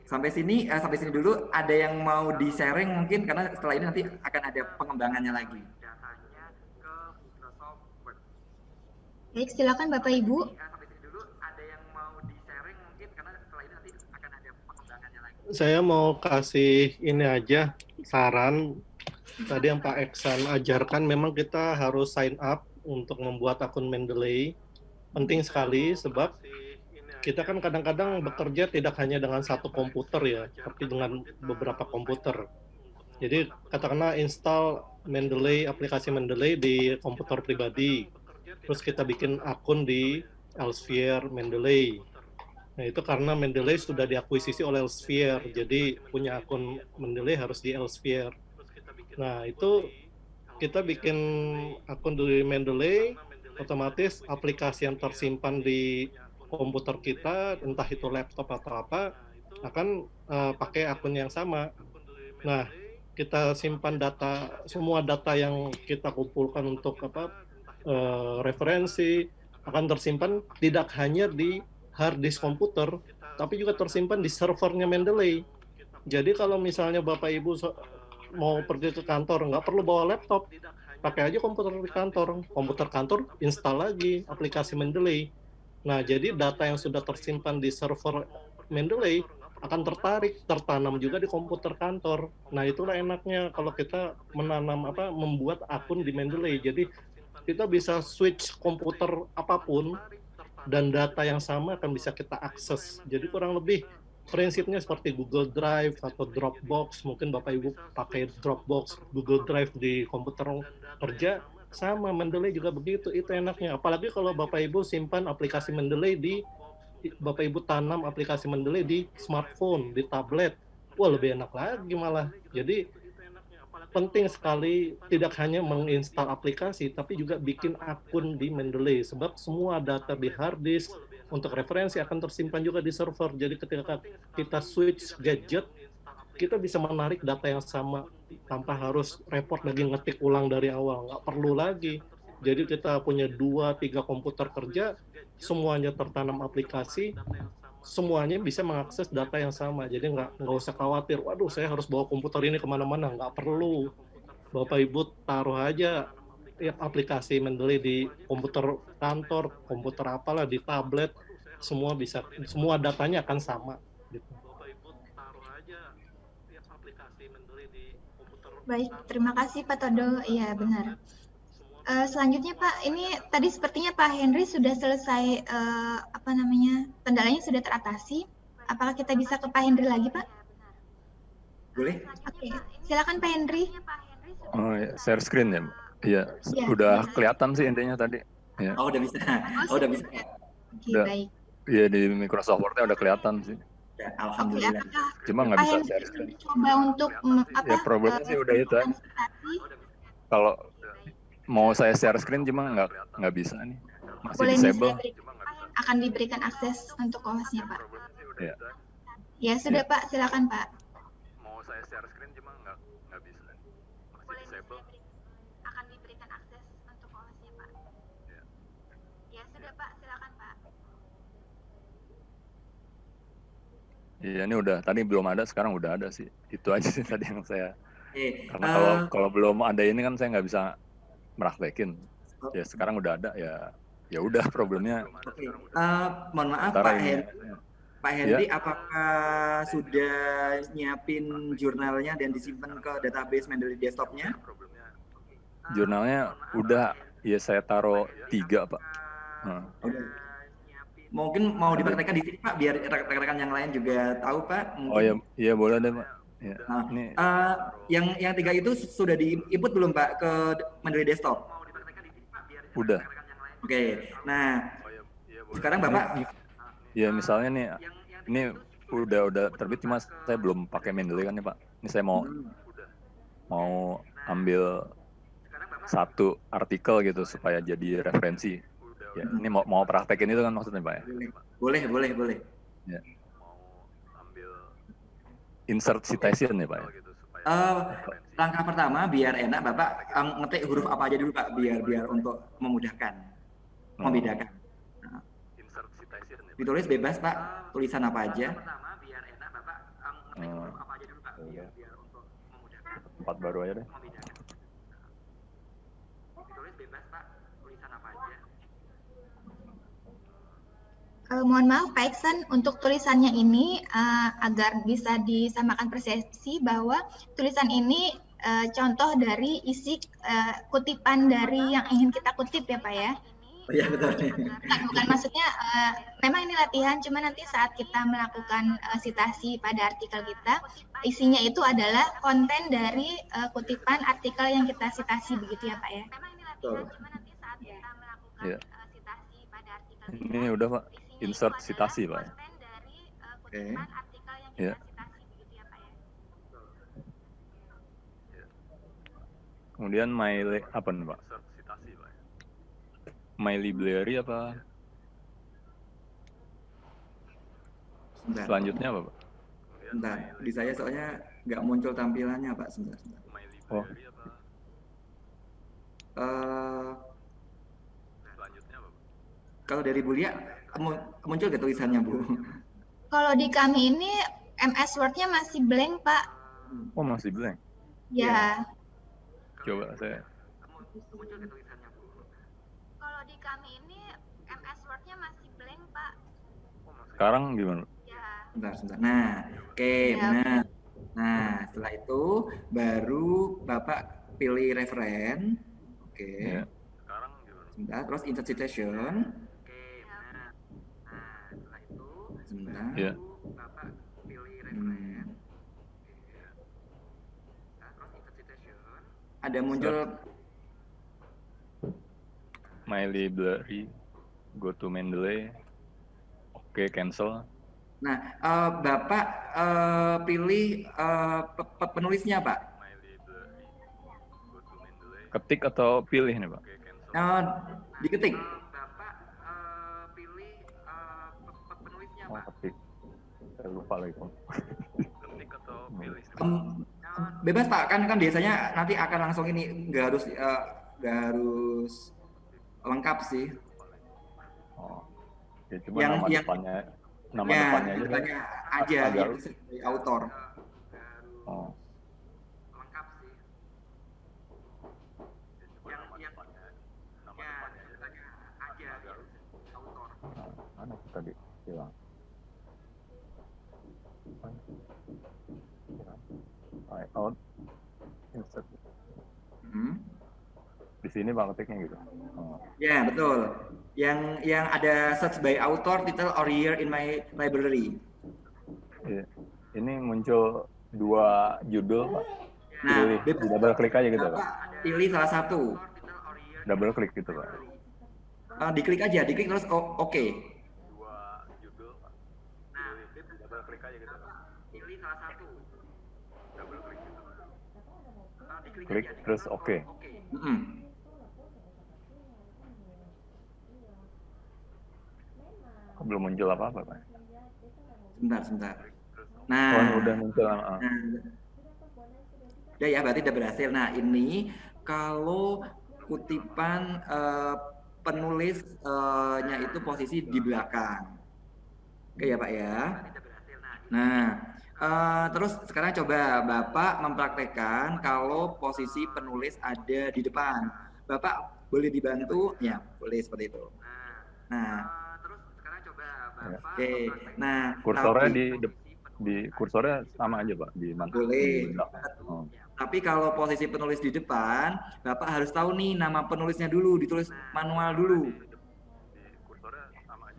Sampai sini dulu. Ada yang mau di-sharing mungkin, karena setelah ini nanti akan ada pengembangannya lagi. Baik, silakan Bapak Ibu. Saya mau kasih ini aja saran. Tadi yang Pak Eksan ajarkan, memang kita harus sign up untuk membuat akun Mendeley. Penting sekali sebab kita kan kadang-kadang bekerja tidak hanya dengan satu komputer ya, tapi dengan beberapa komputer. Jadi katakanlah install Mendeley, aplikasi Mendeley di komputer pribadi. Terus kita bikin akun di Elsevier Mendeley. Nah, itu karena Mendeley sudah diakuisisi oleh Elsevier, jadi punya akun Mendeley harus di Elsevier. Nah, itu kita bikin akun di Mendeley, otomatis aplikasi yang tersimpan di komputer kita, entah itu laptop atau apa, akan pakai akun yang sama. Nah, kita simpan semua data yang kita kumpulkan untuk referensi akan tersimpan tidak hanya di hard disk komputer, tapi juga tersimpan di servernya Mendeley. Jadi kalau misalnya Bapak Ibu mau pergi ke kantor, nggak perlu bawa laptop, pakai aja komputer kantor install lagi aplikasi Mendeley. Nah, jadi data yang sudah tersimpan di server Mendeley akan tertanam juga di komputer kantor. Nah, itulah enaknya kalau kita membuat akun di Mendeley. Jadi kita bisa switch komputer apapun dan data yang sama akan bisa kita akses. Jadi kurang lebih prinsipnya seperti Google Drive atau Dropbox. Mungkin Bapak Ibu pakai Dropbox, Google Drive di komputer kerja, sama Mendeley juga begitu. Itu enaknya. Apalagi kalau Bapak Ibu simpan aplikasi Mendeley Bapak Ibu tanam aplikasi Mendeley di smartphone, di tablet. Wah, lebih enak lagi malah. Jadi penting sekali tidak hanya menginstal aplikasi, tapi juga bikin akun di Mendeley. Sebab semua data di hard disk untuk referensi akan tersimpan juga di server. Jadi ketika kita switch gadget, kita bisa menarik data yang sama tanpa harus repot lagi ngetik ulang dari awal. Nggak perlu lagi. Jadi kita punya 2-3 komputer kerja, semuanya tertanam aplikasi, semuanya bisa mengakses data yang sama. Jadi nggak usah khawatir, waduh saya harus bawa komputer ini kemana-mana. Nggak perlu. Bapak Ibu taruh aja aplikasi Mendeley di komputer kantor, komputer apalah, di tablet, semua datanya akan sama. Gitu. Baik, terima kasih Pak Todo. Iya, benar. Selanjutnya Pak, ini tadi sepertinya Pak Henry sudah selesai kendalanya sudah teratasi. Apakah kita bisa ke Pak Henry lagi Pak? Boleh? Oke, silakan Pak Henry. Oh ya, share screen ya? Iya, Ya, udah ya. kelihatan sih intinya tadi. Ya. Oh, udah bisa. Oh, udah bisa. Oke, Udah. baik. Iya, di Microsoft Word-nya udah kelihatan sih. Ya, Oke, alhamdulillah. apakah Cuma nggak Pak bisa Henry share screen. coba untuk Ya, problemnya sih udah itu. presentasi? Kalau mau saya share screen cuma nggak bisa nih. Masih Boleh disable. akan diberikan akses untuk hostnya Pak. Ya. Ya sudah Pak, silakan Pak. Mau saya share screen cuma nggak bisa. Masih disable. Akan diberikan akses untuk hostnya Pak. Ya sudah Pak, silakan Pak. Iya, ini udah. Tadi belum ada, sekarang udah ada sih. Itu aja sih tadi yang saya. Karena kalau belum ada ini kan saya nggak bisa meraktekin. Ya sekarang udah ada, ya udah problemnya. Oke. Mohon maaf Pak Henry. Pak Henry, apakah sudah nyiapin jurnalnya dan disimpan ke database Mendeley desktopnya? Jurnalnya udah, ya saya taruh 3 Pak. Mungkin mau dipraktekkan di sini Pak, biar rekan-rekan yang lain juga tahu Pak. Mungkin. Oh iya boleh deh Pak. Ya, nah, ini. yang 3 itu sudah di-input belum Pak ke Mendeley desktop? Udah. Oke. Nah, sekarang Bapak. Ya misalnya nih, ini udah terbit, cuma saya belum pakai Mendeley kan nih Pak. Ini saya mau ambil satu artikel gitu supaya jadi referensi. Ya, ini mau praktekin itu kan maksudnya Pak ya? Boleh. Ya. Insert citation ya Pak ya? Langkah pertama biar enak Bapak ngetik huruf apa aja dulu Pak, biar untuk memudahkan, membedakan. Nah, ditulis bebas Pak, tulisan apa aja. Tempat baru aja deh. Mohon maaf Pak Iksan, untuk tulisannya ini agar bisa disamakan persepsi bahwa tulisan ini contoh dari isi kutipan dari yang ingin kita kutip ya Pak ya. Oh iya betul. Bukan maksudnya memang ini latihan, cuma nanti saat kita melakukan citasi pada artikel kita, isinya itu adalah konten dari kutipan artikel yang kita citasi begitu ya Pak ya. Betul. Ya. Ini udah Pak, insert citasi Pak. Oke. Ya. Kemudian apa nih Pak? My library apa? Sebentar. Selanjutnya apa, Pak? Sebentar. Di saya soalnya nggak muncul tampilannya, Pak. Sebentar. Oh, Eh, kalau dari Bulia muncul ke tulisannya, Bu? Kalau di kami ini MS Word-nya masih blank, Pak. oh masih blank. Ya. Coba saya. Kalau di kami ini MS Word-nya masih blank, Pak. Sekarang gimana? Ya. Sebentar. Nah, oke, Ya. benar. Nah, setelah itu baru Bapak pilih referen. Oke. Ya. Sebentar, terus insert citation. Sebentar. Ya. Ada muncul My library, go to Mendeley. Oke, cancel. Nah, Bapak pilih penulisnya, Pak. Ketik atau pilih nih, Pak? Diketik. Oh, ketik. Saya lupa lagi, Pak. Bebas, Pak. Kan biasanya nanti akan langsung ini, nggak harus lengkap sih. Oh. Ya, cuma nama depannya aja. Depannya aja agak itu sebagai autor. Oh. Mana tadi hilang? Out, insert. Di sini Bang ketiknya gitu. Oh. Ya, betul. Yang ada search by author, title, or year in my library. Yeah. Ini muncul 2 judul, Pak. Nah, pilih, double klik aja gitu, Pak. Pilih salah satu. Double klik gitu, Pak. Diklik aja, diklik terus oke. 2 judul, Pak. Double klik aja gitu, Pak. Pilih salah satu. Double klik gitu. Klik terus oke. Belum muncul apa-apa, Pak. Sebentar. Nah, udah muncul. Ya, berarti udah berhasil. Nah, ini kalau kutipan penulisnya itu posisi di belakang. Oke ya, Pak ya. Nah, terus sekarang coba Bapak mempraktekkan kalau posisi penulis ada di depan. Bapak boleh dibantu? Ya, boleh seperti itu. Nah, terus sekarang coba Bapak. Oke. Nah, kursornya di kursornya sama aja, Pak, di mana? Boleh. Oh. Tapi kalau posisi penulis di depan, Bapak harus tahu nih nama penulisnya dulu, ditulis manual dulu.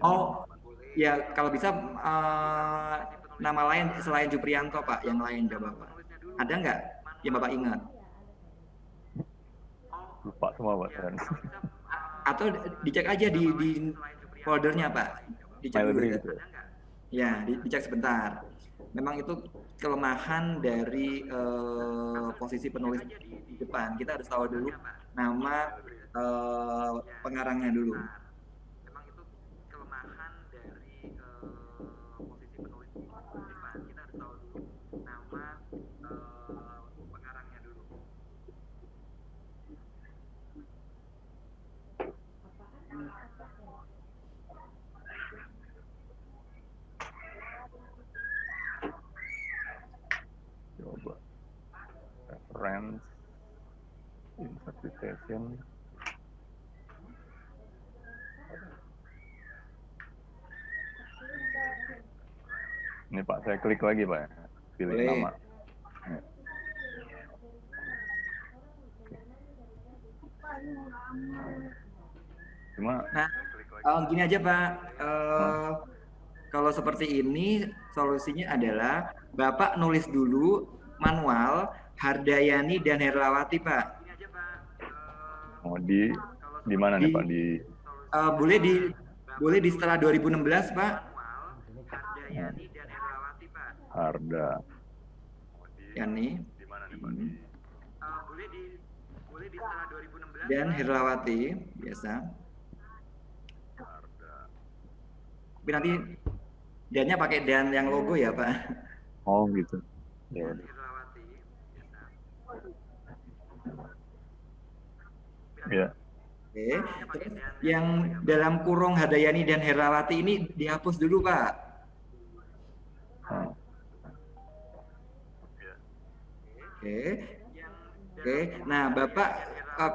Oh, ya kalau bisa nama lain selain Juprianto, Pak, yang lain coba, Pak. Ada nggak yang Bapak ingat? Lupa semua, Pak. Atau dicek aja di foldernya, Pak. Dicek dulu ya. Gitu. Ya, dicek sebentar. Memang itu kelemahan dari posisi penulis di depan. Kita harus tahu dulu nama pengarangnya dulu. Memang itu kelemahan dari posisi penulis di depan. Kita harus tahu dulu nama pengarangnya dulu. Coba reference interpretation. Ini Pak, saya klik lagi, Pak. Pilih Boleh. nama. Cuma Gini aja, Pak. Kalau seperti ini solusinya adalah Bapak nulis dulu manual Hardayani dan Herlawati, Pak. Oh, di mana nih, Pak? Boleh di setelah 2016, Pak. Harda. Yani. Dan Herlawati biasa. Tapi nanti Dan-nya pakai dan yang logo ya Pak. Oh gitu. Ya. Ya. Oke. Terus yang dalam kurung Hadayani dan Herawati ini dihapus dulu Pak. Oh. Oke. Oke. Nah Bapak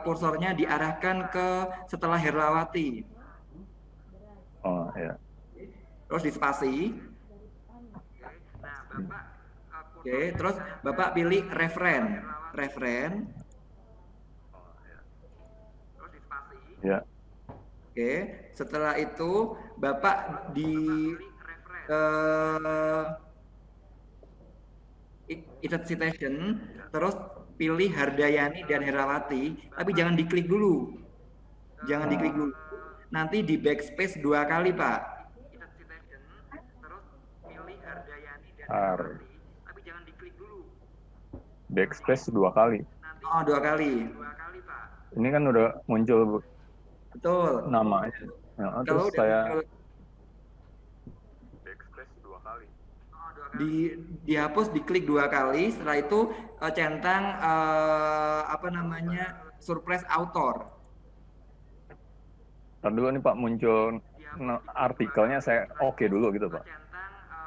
kursornya diarahkan ke setelah Herawati. Oh ya. Terus di spasi. Oke, terus Bapak pilih referen. Ya. Oke, setelah itu Bapak di insert citation, terus pilih Hardayani dan Herawati, tapi jangan diklik dulu. Nanti di backspace 2 kali, Pak. Backspace 2 kali. Oh, 2 kali. Ini kan udah muncul Betul. namanya. Ya, Kalau terus saya backspace 2 kali. Dihapus, diklik 2 kali, setelah itu centang surprise author. Ntar dulu nih Pak, muncul artikelnya, saya oke dulu gitu Pak.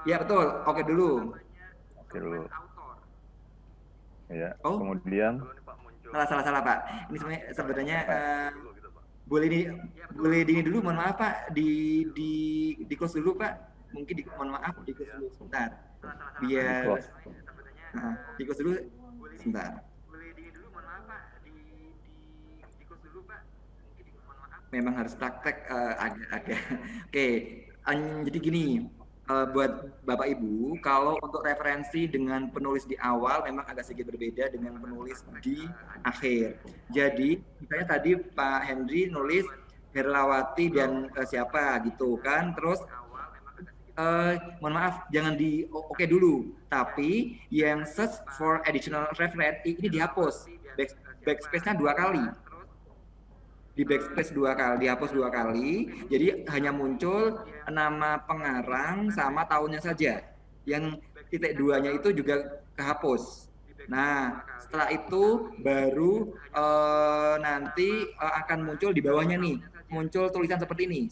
Ya betul, oke dulu. Ya, kemudian salah Pak. Ini sebenarnya boleh di dulu, mohon maaf Pak, di close dulu Pak. Mungkin mohon maaf di close dulu sebentar. Biar di close dulu sebentar. Memang harus praktek agak. Oke, jadi gini, buat Bapak Ibu, kalau untuk referensi dengan penulis di awal memang agak sedikit berbeda dengan penulis di akhir. Jadi, misalnya tadi Pak Henry nulis Herlawati dan siapa gitu kan, terus mohon maaf, jangan di oke dulu, tapi yang search for additional reference ini dihapus, backspace-nya 2 kali. Di backspace 2 kali, dihapus 2 kali, jadi hanya muncul nama pengarang sama tahunnya saja. Yang titik 2-nya itu juga kehapus. Nah, setelah itu baru nanti akan muncul di bawahnya nih, muncul tulisan seperti ini,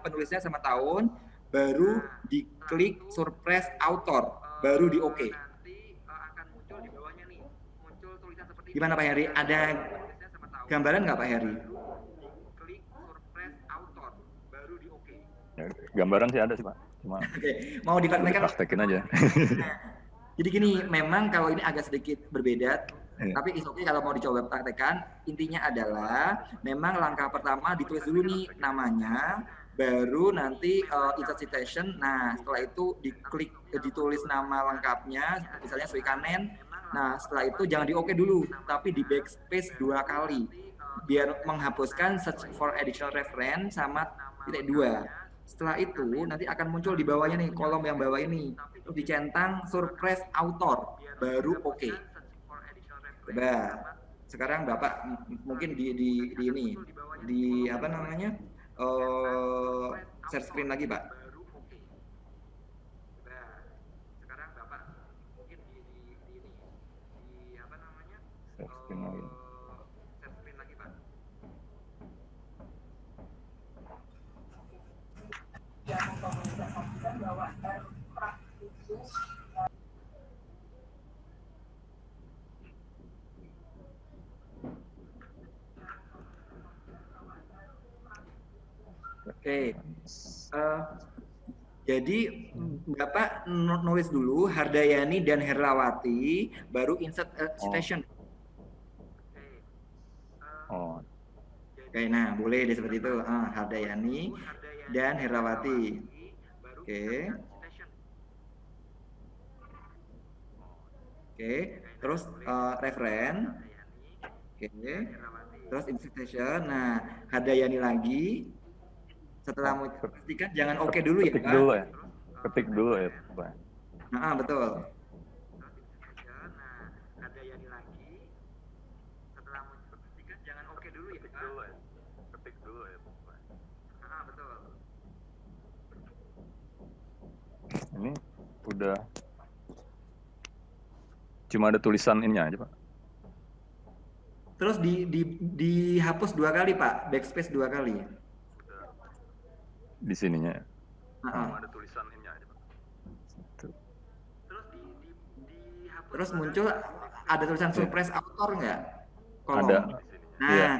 penulisnya sama tahun, baru diklik surprise author, baru di oke. Gimana Pak Heri? Ada gambaran nggak Pak Heri? Ya, gambaran sih ada sih Pak. Cuma mau dipraktekin aja. Jadi gini, memang kalau ini agak sedikit berbeda, tapi oke kalau mau dicoba praktekkan, intinya adalah memang langkah pertama ditulis dulu nih namanya, baru nanti insert citation. Nah, setelah itu diklik, ditulis nama lengkapnya, misalnya Suikanen. Nah, setelah itu jangan di oke dulu, tapi di backspace 2 kali, biar menghapuskan search for additional reference sama titik 2. Setelah itu nanti akan muncul di bawahnya nih, kolom yang bawah ini, terus dicentang surprise author, baru oke. Coba sekarang Bapak mungkin di ini, di apa namanya, share screen lagi Pak. Oke, jadi Bapak nulis dulu Hardayani dan Herlawati, baru insert citation. Oke, nah boleh deh seperti itu. Hardayani dan Herlawati. Oke. Oke, terus referen. Oke. Terus insert citation. Nah, Hardayani lagi. Setelah mau pastikan jangan oke dulu ya Pak. Ketik dulu ya Pak. Nah, betul. Ini udah cuma ada tulisan ininya aja, Pak. Terus dihapus 2 kali, Pak. Backspace 2 kali. Di sininya. Cuma ada tulisan ininya aja, Pak. Terus muncul ada tulisan surprise author nggak? Kolom. Ada. Nah, Iya.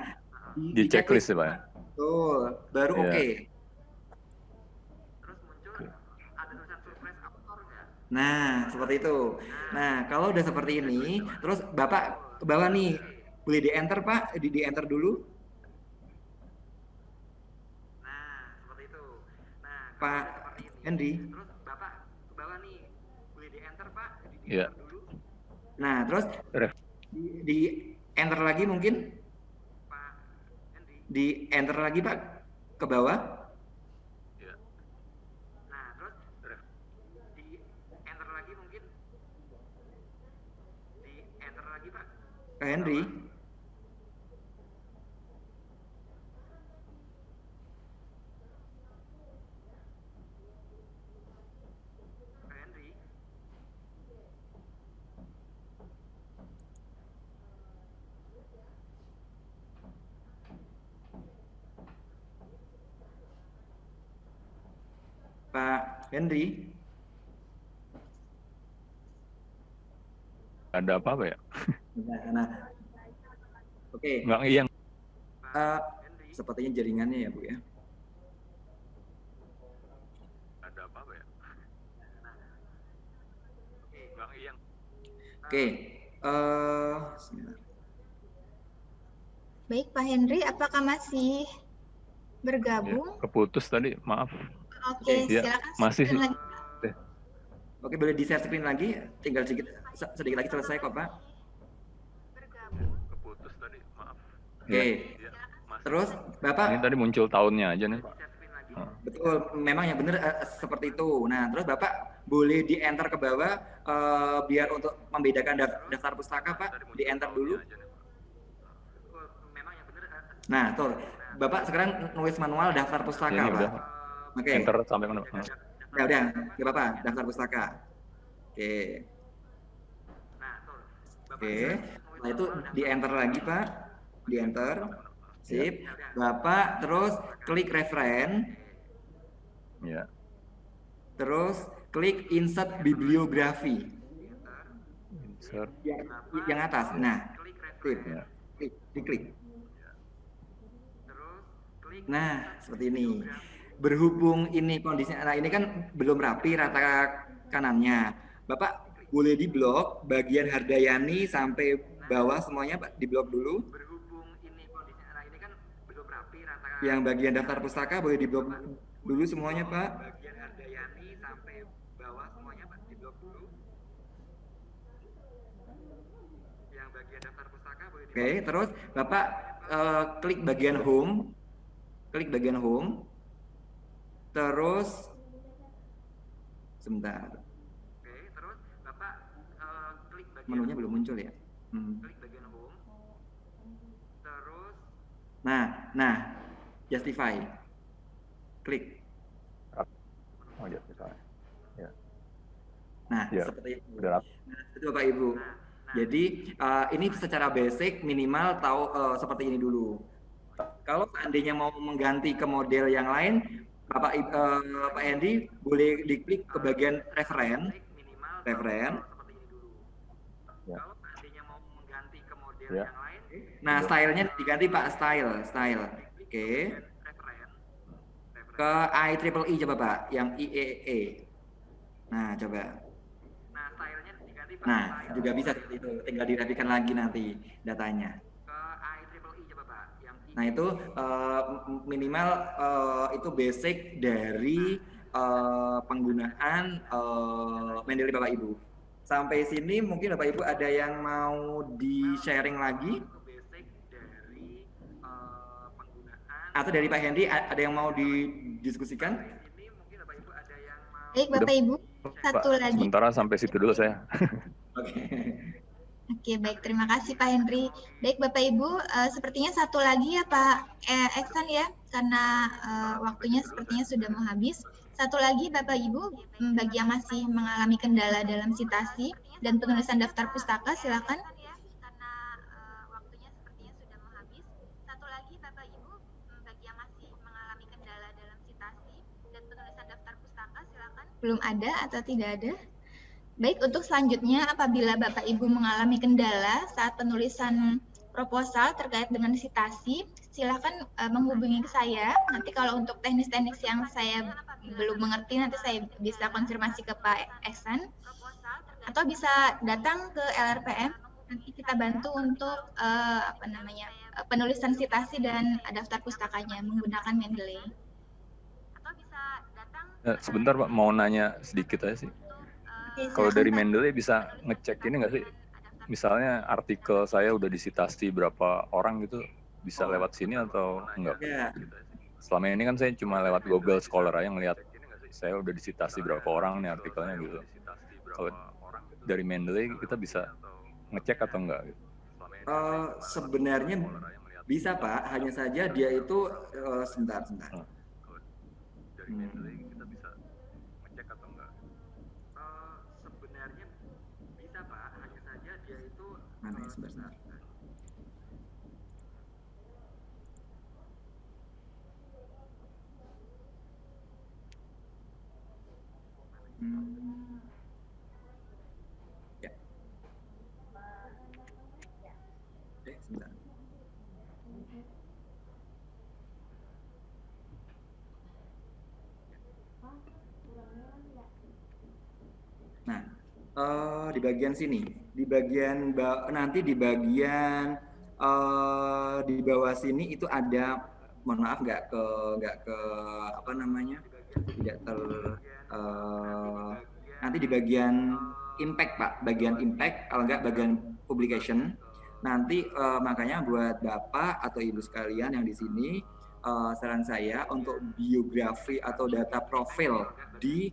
Di checklist ya, Pak. Betul, baru Iya. oke. Nah, seperti itu. Nah, kalau udah seperti ini, terus Bapak ke bawah nih, boleh di-enter, Pak? Di-enter dulu. Nah, seperti itu. Nah, Pak Hendy. Terus Bapak ke bawah nih, boleh di-enter, Pak? Iya. Nah, terus di-enter lagi mungkin? Di-enter lagi, Pak, ke bawah. Nah, terus di-enter lagi mungkin? Di-enter lagi, Pak. Kak Henry. Kak Henry. Pak Henry. Ada apa ya? Nah, oke. Nggak yang Sepertinya jaringannya ya, Bu ya. ada apa ya? Nggak yang. Oke. Sebentar. Baik, Pak Henry, apakah masih bergabung? Keputus tadi, maaf. Oke, Iya, silakan. masih sih. lagi. Oke, boleh di-share screen lagi? Tinggal sedikit lagi selesai kok, Pak. Keputus tadi, maaf. Oke. Terus, Bapak? Ini tadi muncul tahunnya aja nih, Pak. Betul, memang yang benar seperti itu. Nah, terus Bapak boleh di-enter ke bawah biar untuk membedakan daftar pustaka, Pak. Di-enter dulu. Nah, tuh. Bapak sekarang nulis manual daftar pustaka, Ini Pak. udah. Oke. Enter sampai mana? Ya udah, nggak apa-apa, daftar pustaka. Oke. Oke. Nah, itu di-enter lagi, Pak. Di-enter. Sip. Bapak terus klik referen. Ya. Terus klik insert bibliografi. Insert. Yang atas. Nah, sip. Ya. Diklik. Nah, seperti ini. Berhubung ini kondisinya, nah ini kan belum rapi rata kanannya. Bapak boleh diblok bagian Hardayani sampai bawah semuanya, Pak, diblok dulu. Yang bagian daftar pustaka boleh diblok dulu semuanya, Pak. Bagian Hardayani sampai bawah semuanya, Pak, diblok dulu. Yang bagian daftar pustaka boleh diblok. Oke, terus Bapak klik bagian home. Klik bagian home. Terus sebentar. Oke, terus Bapak klik bagian menunya belum muncul ya? Klik bagian home. Terus nah, justify. Klik. Oh, justify. Ya. Nah, Ya, seperti itu. udah. Nah, itu Bapak Ibu. Jadi ini secara basic minimal tahu seperti ini dulu. Kalau seandainya mau mengganti ke model yang lain, Pak Hendy boleh diklik ke bagian referen. Ya. Ya. Nah, stylenya diganti, Pak, style. Oke. Ke IEEE coba, Pak, yang IEEE. Nah, coba. Nah, juga bisa seperti itu. Tinggal dirapikan lagi nanti datanya. Nah, itu minimal itu basic dari penggunaan Mendeley Bapak Ibu. Sampai sini mungkin Bapak Ibu ada yang mau di-sharing lagi? Atau dari Pak Hendy ada yang mau didiskusikan? Baik, Bapak Ibu, satu lagi. Sementara sampai situ dulu saya. Oke, baik. Terima kasih Pak Henry. Baik, Bapak Ibu, sepertinya satu lagi ya Pak Eksan ya, karena waktunya sepertinya sudah mau habis. Satu lagi Bapak Ibu, bagi yang masih mengalami kendala dalam citasi dan penulisan daftar pustaka, silakan. Karena waktunya sepertinya sudah menghabis. Satu lagi Bapak Ibu, bagi yang masih mengalami kendala dalam citasi dan penulisan daftar pustaka, silakan. Belum ada atau tidak ada? Baik, untuk selanjutnya apabila Bapak Ibu mengalami kendala saat penulisan proposal terkait dengan citasi, silakan menghubungi saya. Nanti kalau untuk teknis-teknis yang saya belum mengerti, nanti saya bisa konfirmasi ke Pak Ehsan. Atau bisa datang ke LRPM, nanti kita bantu untuk penulisan citasi dan daftar pustakanya menggunakan Mendeley. Atau bisa datang Sebentar Pak, mau nanya sedikit aja sih. Oke, Kalau dari Pak. Mendeley bisa ngecek ini nggak sih? Misalnya artikel saya udah disitasi berapa orang gitu, bisa lewat sini atau enggak? Ya, Selama ini kan saya cuma lewat Google Scholar aja ngelihat saya udah disitasi berapa orang nih artikelnya gitu. Kalau dari Mendeley kita bisa ngecek atau enggak gitu? sebenarnya bisa Pak, hanya saja dia itu sebentar. Dari Mendeley kita bisa ngecek atau enggak? Sebenarnya bisa Pak, hanya saja dia itu mana ya, sebentar. Ya. Sebentar. Nah, di bagian sini, di bagian nanti di bagian di bawah sini itu ada, mohon maaf nggak ke apa namanya, tidak nanti di bagian impact Pak, bagian impact, kalau nggak bagian publication. Nanti makanya buat Bapak atau Ibu sekalian yang di sini, saran saya untuk biografi atau data profil di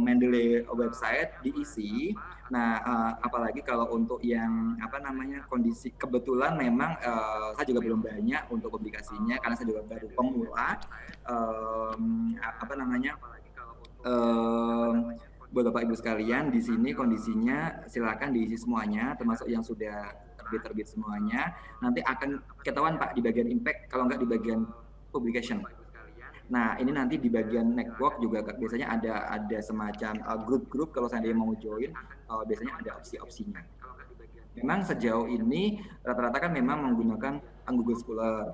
Mendeley website diisi. Nah, apalagi kalau untuk yang apa namanya kondisi kebetulan memang saya juga belum banyak untuk publikasinya karena saya juga baru pemula. Apa namanya? Buat Bapak Ibu sekalian di sini kondisinya silakan diisi semuanya, termasuk yang sudah terbit semuanya. Nanti akan ketahuan Pak di bagian impact, kalau nggak di bagian publication. Nah, ini nanti di bagian network juga biasanya ada semacam grup-grup kalau saya mau join, biasanya ada opsi-opsinya. Memang sejauh ini rata-rata kan memang menggunakan Google Scholar.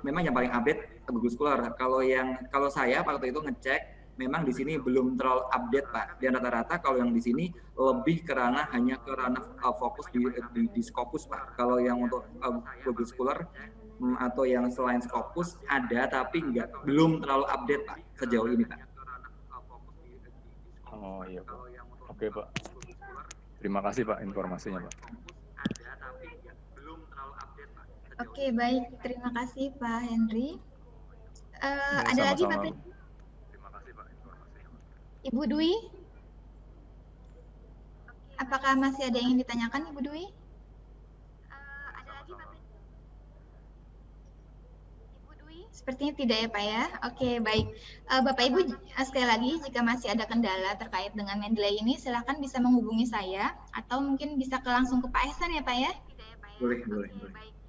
Memang yang paling update Google Scholar. Kalau saya waktu itu ngecek, memang di sini belum terlalu update Pak. Dan rata-rata kalau yang di sini lebih hanya ke ranah fokus di Scopus Pak. Kalau yang untuk Google Scholar atau yang selain Scopus ada tapi belum terlalu update Pak sejauh ini Pak. Oh iya Pak. Oke Pak. Terima kasih Pak informasinya Pak. Oke baik, terima kasih Pak Henry. Ya, ada lagi sama-sama. Bapak? Ibu Dwi? Apakah masih ada yang ingin ditanyakan Ibu Dwi? Ada lagi Bapak? Ibu Dwi? Sepertinya tidak ya Pak ya. Oke baik. Bapak Ibu sekali lagi jika masih ada kendala terkait dengan Mendeley ini silakan bisa menghubungi saya atau mungkin bisa langsung ke Pak Ehsan ya Pak ya. Boleh.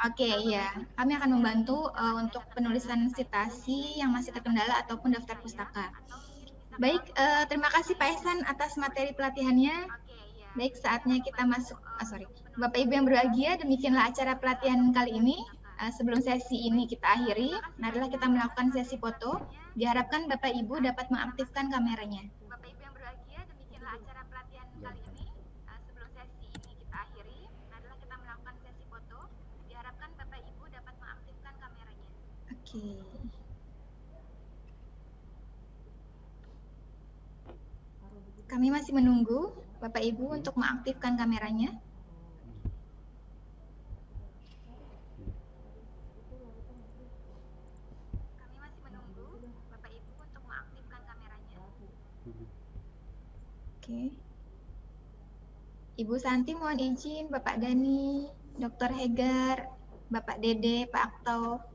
Oke, ya. Kami akan membantu untuk penulisan citasi yang masih terkendala ataupun daftar pustaka. Baik, terima kasih Pak Ehsan atas materi pelatihannya. Baik, saatnya kita masuk. Bapak Ibu yang berbahagia, demikianlah acara pelatihan kali ini. Sebelum sesi ini kita akhiri, marilah kita melakukan sesi foto. Diharapkan Bapak Ibu dapat mengaktifkan kameranya. Bapak Ibu yang berbahagia, demikianlah acara pelatihan kali ini. Sebelum sesi ini kita akhiri, marilah kita melakukan sesi foto. Diharapkan Bapak Ibu dapat mengaktifkan kameranya. Oke. Kami masih menunggu Bapak Ibu untuk mengaktifkan kameranya. Kami masih menunggu Bapak Ibu untuk mengaktifkan kameranya. Oke. Ibu Santi mohon izin, Bapak Dani, Dr. Hegar, Bapak Dede, Pak Akto.